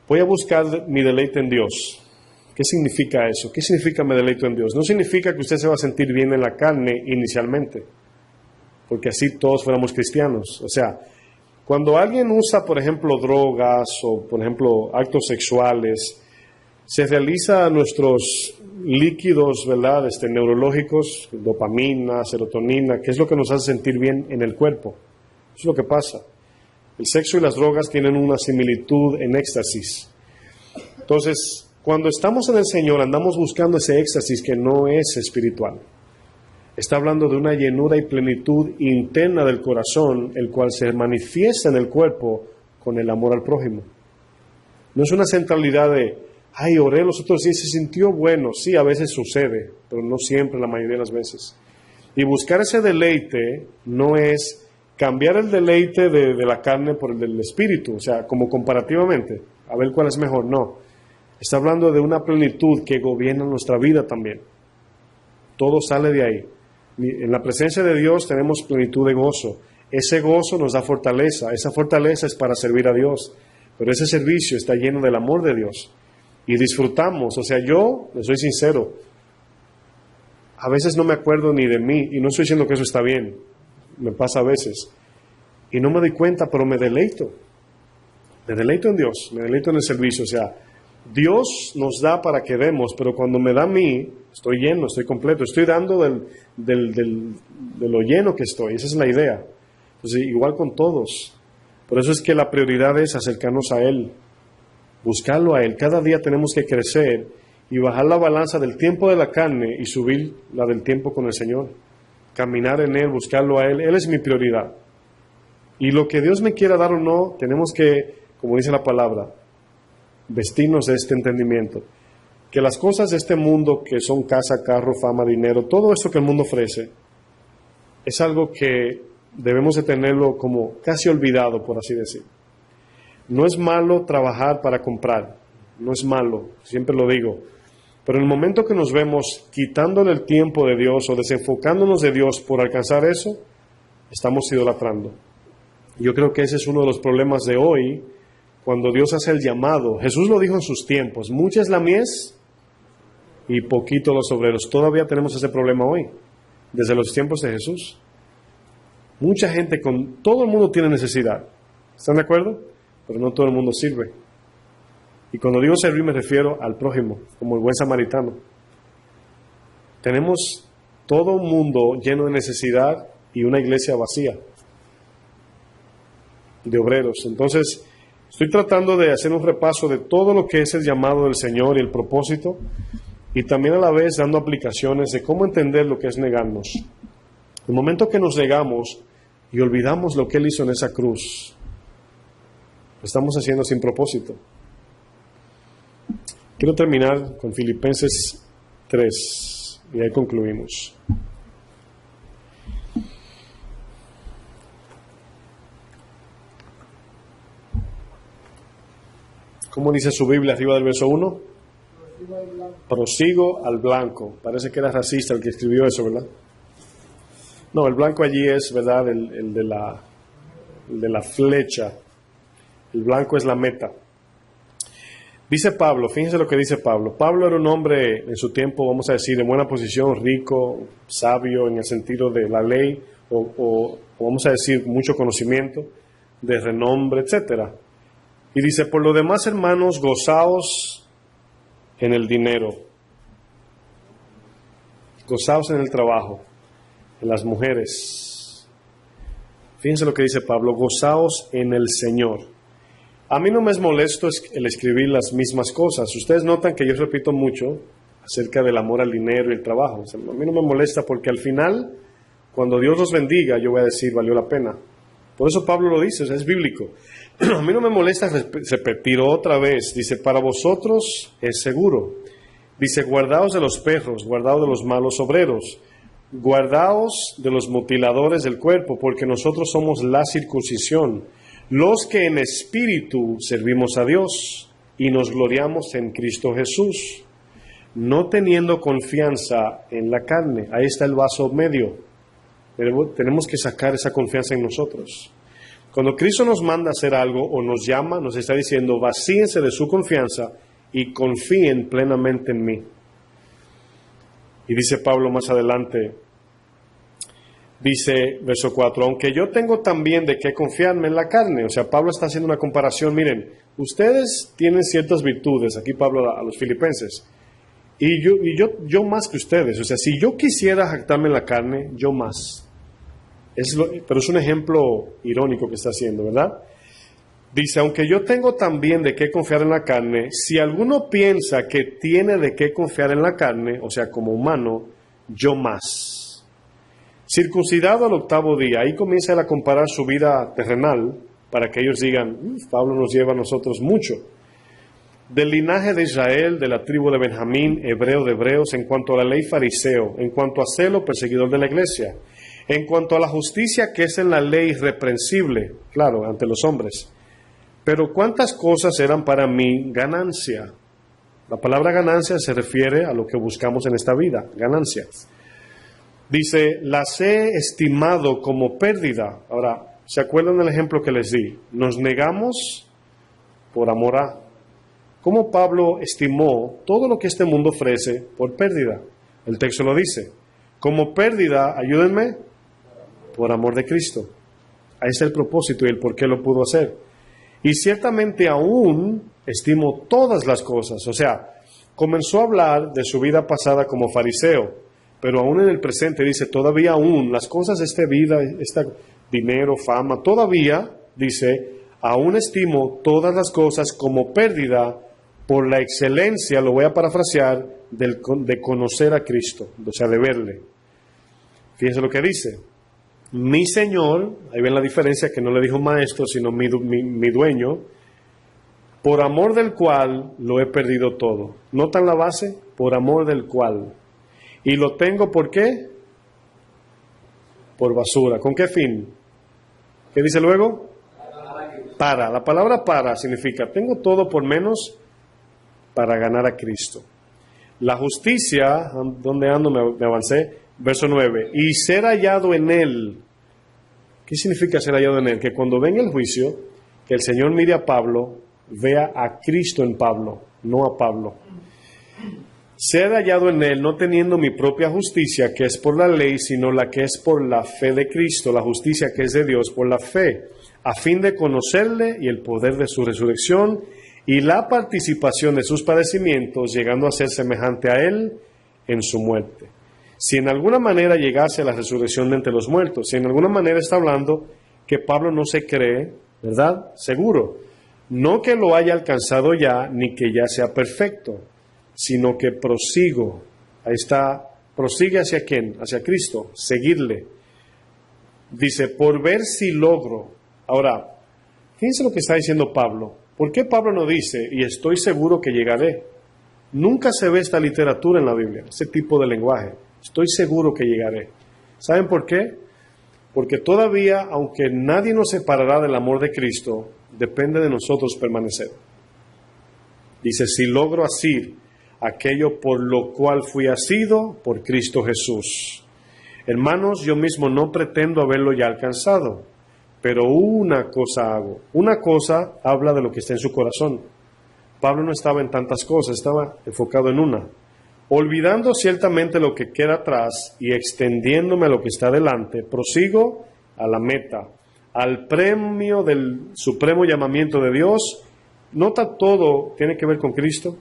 Voy a buscar mi deleite en Dios. ¿Qué significa eso? ¿Qué significa me deleito en Dios? No significa que usted se va a sentir bien en la carne inicialmente, porque así todos fuéramos cristianos. O sea, cuando alguien usa, por ejemplo, drogas o, por ejemplo, actos sexuales, se realiza nuestros líquidos, ¿verdad?, neurológicos, dopamina, serotonina, que es lo que nos hace sentir bien en el cuerpo. Eso es lo que pasa. El sexo y las drogas tienen una similitud en éxtasis. Entonces, cuando estamos en el Señor, andamos buscando ese éxtasis que no es espiritual. Está hablando de una llenura y plenitud interna del corazón, el cual se manifiesta en el cuerpo con el amor al prójimo. No es una centralidad de, ay, oré los otros días y se sintió bueno. Sí, a veces sucede, pero no siempre, la mayoría de las veces. Y buscar ese deleite no es cambiar el deleite de la carne por el del espíritu, o sea, como comparativamente, a ver cuál es mejor, no. Está hablando de una plenitud que gobierna nuestra vida también. Todo sale de ahí. En la presencia de Dios tenemos plenitud de gozo. Ese gozo nos da fortaleza. Esa fortaleza es para servir a Dios. Pero ese servicio está lleno del amor de Dios. Y disfrutamos. O sea, yo, les soy sincero, a veces no me acuerdo ni de mí. Y no estoy diciendo que eso está bien. Me pasa a veces. Y no me doy cuenta, pero me deleito. Me deleito en Dios. Me deleito en el servicio. O sea, Dios nos da para que demos, pero cuando me da a mí, estoy lleno, estoy completo, estoy dando de lo lleno que estoy. Esa es la idea. Entonces, igual con todos. Por eso es que la prioridad es acercarnos a Él, buscarlo a Él. Cada día tenemos que crecer y bajar la balanza del tiempo de la carne y subir la del tiempo con el Señor. Caminar en Él, buscarlo a Él. Él es mi prioridad. Y lo que Dios me quiera dar o no, tenemos que, como dice la palabra, vestirnos de este entendimiento, que las cosas de este mundo, que son casa, carro, fama, dinero, todo esto que el mundo ofrece, es algo que debemos de tenerlo como casi olvidado, por así decir. No es malo trabajar para comprar, no es malo, siempre lo digo, pero en el momento que nos vemos quitándole el tiempo de Dios o desenfocándonos de Dios por alcanzar eso, estamos idolatrando. Yo creo que ese es uno de los problemas de hoy. Cuando Dios hace el llamado, Jesús lo dijo en sus tiempos, mucha es la mies y poquito los obreros. Todavía tenemos ese problema hoy, desde los tiempos de Jesús. Mucha gente, todo el mundo tiene necesidad, ¿están de acuerdo? Pero no todo el mundo sirve. Y cuando digo servir me refiero al prójimo, como el buen samaritano. Tenemos todo un mundo lleno de necesidad y una iglesia vacía de obreros. Entonces, estoy tratando de hacer un repaso de todo lo que es el llamado del Señor y el propósito, y también a la vez dando aplicaciones de cómo entender lo que es negarnos. El momento que nos negamos y olvidamos lo que Él hizo en esa cruz, lo estamos haciendo sin propósito. Quiero terminar con Filipenses 3 y ahí concluimos. ¿Cómo dice su Biblia arriba del verso 1? Prosigo al blanco. Parece que era racista el que escribió eso, ¿verdad? No, el blanco allí es, ¿verdad?, el de la flecha. El blanco es la meta. Dice Pablo, fíjense lo que dice Pablo. Pablo era un hombre en su tiempo, vamos a decir, de buena posición, rico, sabio en el sentido de la ley, o vamos a decir mucho conocimiento, de renombre, etc. Y dice, por lo demás, hermanos, gozaos en el dinero, gozaos en el trabajo, en las mujeres. Fíjense lo que dice Pablo, gozaos en el Señor. A mí no me es molesto el escribir las mismas cosas. Ustedes notan que yo repito mucho acerca del amor al dinero y el trabajo. O sea, a mí no me molesta porque al final, cuando Dios los bendiga, yo voy a decir, valió la pena. Por eso Pablo lo dice, o sea, es bíblico. A mí no me molesta repetir otra vez. Dice, para vosotros es seguro. Dice, guardaos de los perros, guardaos de los malos obreros, guardaos de los mutiladores del cuerpo, porque nosotros somos la circuncisión, los que en espíritu servimos a Dios y nos gloriamos en Cristo Jesús, no teniendo confianza en la carne. Ahí está el vaso medio. Pero tenemos que sacar esa confianza en nosotros. Cuando Cristo nos manda a hacer algo o nos llama, nos está diciendo, vacíense de su confianza y confíen plenamente en mí. Y dice Pablo más adelante, dice verso 4, aunque yo tengo también de qué confiarme en la carne. O sea, Pablo está haciendo una comparación. Miren, ustedes tienen ciertas virtudes, aquí Pablo a los filipenses, y yo más que ustedes. O sea, si yo quisiera jactarme en la carne, yo más. Pero es un ejemplo irónico que está haciendo, ¿verdad? Dice, aunque yo tengo también de qué confiar en la carne, si alguno piensa que tiene de qué confiar en la carne, o sea, como humano, yo más. Circuncidado al 8º día, ahí comienza él a comparar su vida terrenal, para que ellos digan, Pablo nos lleva a nosotros mucho. Del linaje de Israel, de la tribu de Benjamín, hebreo de hebreos, en cuanto a la ley fariseo, en cuanto a celo, perseguidor de la iglesia, en cuanto a la justicia que es en la ley irreprensible, claro, ante los hombres. Pero cuántas cosas eran para mí ganancia. La palabra ganancia se refiere a lo que buscamos en esta vida, ganancia. Dice, las he estimado como pérdida. Ahora, ¿se acuerdan del ejemplo que les di? Nos negamos por amor a. ¿Cómo Pablo estimó todo lo que este mundo ofrece por pérdida? El texto lo dice. Como pérdida, ayúdenme, por amor de Cristo. Ahí está el propósito y el por qué lo pudo hacer. Y ciertamente aún estimo todas las cosas. O sea, comenzó a hablar de su vida pasada como fariseo, pero aún en el presente dice, todavía aún, las cosas de esta vida, dinero, fama, todavía, dice, aún estimo todas las cosas como pérdida por la excelencia, lo voy a parafrasear, de conocer a Cristo, o sea, de verle. Fíjense lo que dice. Mi Señor, ahí ven la diferencia, que no le dijo maestro, sino mi dueño, por amor del cual lo he perdido todo. ¿Notan la base? Por amor del cual. Y lo tengo, ¿por qué? Por basura. ¿Con qué fin? ¿Qué dice luego? Para. La palabra para significa, tengo todo por menos para ganar a Cristo. La justicia, ¿dónde ando? Me avancé. Verso 9, y ser hallado en Él. ¿Qué significa ser hallado en Él? Que cuando venga el juicio, que el Señor mire a Pablo, vea a Cristo en Pablo, no a Pablo. Ser hallado en Él, no teniendo mi propia justicia, que es por la ley, sino la que es por la fe de Cristo, la justicia que es de Dios por la fe, a fin de conocerle y el poder de su resurrección y la participación de sus padecimientos, llegando a ser semejante a Él en su muerte. Si en alguna manera llegase a la resurrección de entre los muertos, si en alguna manera está hablando que Pablo no se cree, ¿verdad? Seguro. No que lo haya alcanzado ya, ni que ya sea perfecto, sino que prosigo. Ahí está, prosigue hacia quién, hacia Cristo, seguirle. Dice, por ver si logro. Ahora, fíjense lo que está diciendo Pablo. ¿Por qué Pablo no dice, y estoy seguro que llegaré? Nunca se ve esta literatura en la Biblia, ese tipo de lenguaje. Estoy seguro que llegaré. ¿Saben por qué? Porque todavía, aunque nadie nos separará del amor de Cristo, depende de nosotros permanecer. Dice, si logro asir aquello por lo cual fui asido por Cristo Jesús. Hermanos, yo mismo no pretendo haberlo ya alcanzado, pero una cosa hago. Una cosa habla de lo que está en su corazón. Pablo no estaba en tantas cosas, estaba enfocado en una. olvidando ciertamente lo que queda atrás y extendiéndome a lo que está delante, prosigo a la meta, al premio del supremo llamamiento de Dios. Nota, todo tiene que ver con Cristo.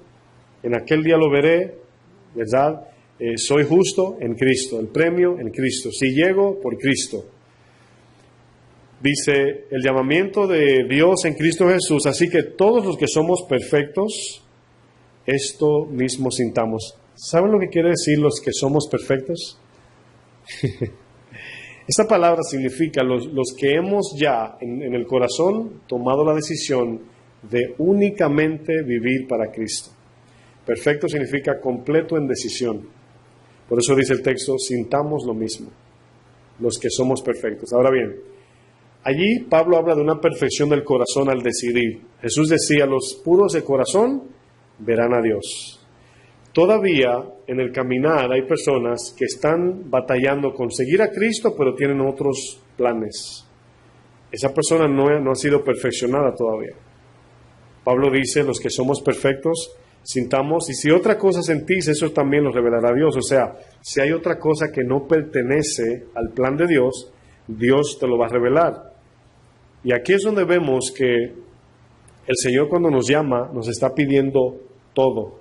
En aquel día lo veré, ¿verdad? Soy justo en Cristo, el premio en Cristo. Si llego, por Cristo. Dice, el llamamiento de Dios en Cristo Jesús, así que todos los que somos perfectos, esto mismo sintamos. ¿Saben lo que quiere decir los que somos perfectos? Esta palabra significa los que hemos ya en el corazón tomado la decisión de únicamente vivir para Cristo. Perfecto significa completo en decisión. Por eso dice el texto, sintamos lo mismo, los que somos perfectos. Ahora bien, allí Pablo habla de una perfección del corazón al decidir. Jesús decía, los puros de corazón verán a Dios. Todavía en el caminar hay personas que están batallando con seguir a Cristo, pero tienen otros planes. Esa persona no ha sido perfeccionada todavía. Pablo dice, los que somos perfectos, sintamos, y si otra cosa sentís, eso también lo revelará Dios. O sea, si hay otra cosa que no pertenece al plan de Dios, Dios te lo va a revelar. Y aquí es donde vemos que el Señor, cuando nos llama, nos está pidiendo todo,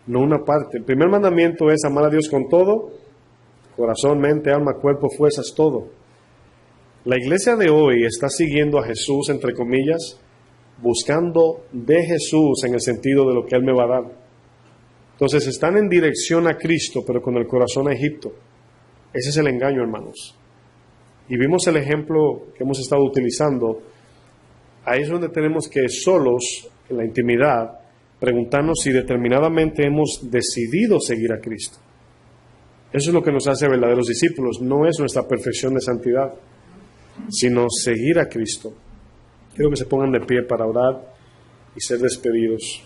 no una parte. El primer mandamiento es amar a Dios con todo, corazón, mente, alma, cuerpo, fuerzas, todo. La iglesia de hoy está siguiendo a Jesús, entre comillas, buscando de Jesús en el sentido de lo que Él me va a dar. Entonces están en dirección a Cristo, pero con el corazón a Egipto. Ese es el engaño, hermanos. Y vimos el ejemplo que hemos estado utilizando. Ahí es donde tenemos que solos, en la intimidad, preguntarnos si determinadamente hemos decidido seguir a Cristo. Eso es lo que nos hace verdaderos discípulos. No es nuestra perfección de santidad, sino seguir a Cristo. Quiero que se pongan de pie para orar y ser despedidos.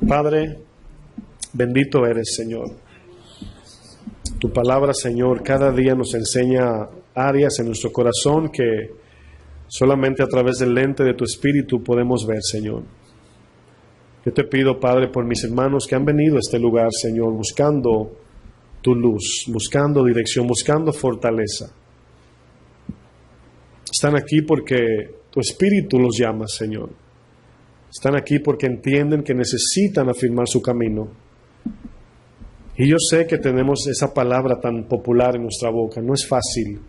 Padre, bendito eres, Señor. Tu palabra, Señor, cada día nos enseña áreas en nuestro corazón que solamente a través del lente de tu Espíritu podemos ver, Señor. Yo te pido, Padre, por mis hermanos que han venido a este lugar, Señor, buscando tu luz, buscando dirección, buscando fortaleza. Están aquí porque tu Espíritu los llama, Señor. Están aquí porque entienden que necesitan afirmar su camino. Y yo sé que tenemos esa palabra tan popular en nuestra boca. No es fácil.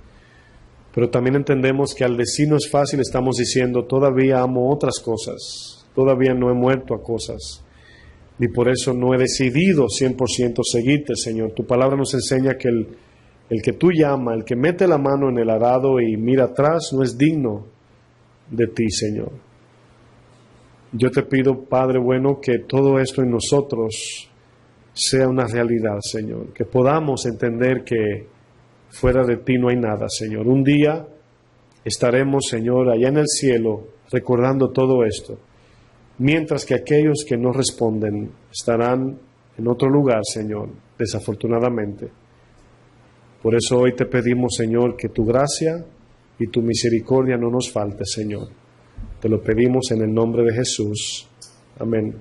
Pero también entendemos que al decir no es fácil, estamos diciendo, todavía amo otras cosas. Todavía no he muerto a cosas. Y por eso no he decidido 100% seguirte, Señor. Tu palabra nos enseña que el que tú llamas, el que mete la mano en el arado y mira atrás, no es digno de ti, Señor. Yo te pido, Padre bueno, que todo esto en nosotros sea una realidad, Señor. Que podamos entender que fuera de ti no hay nada, Señor. Un día estaremos, Señor, allá en el cielo recordando todo esto. Mientras que aquellos que no responden estarán en otro lugar, Señor, desafortunadamente. Por eso hoy te pedimos, Señor, que tu gracia y tu misericordia no nos falte, Señor. Te lo pedimos en el nombre de Jesús. Amén.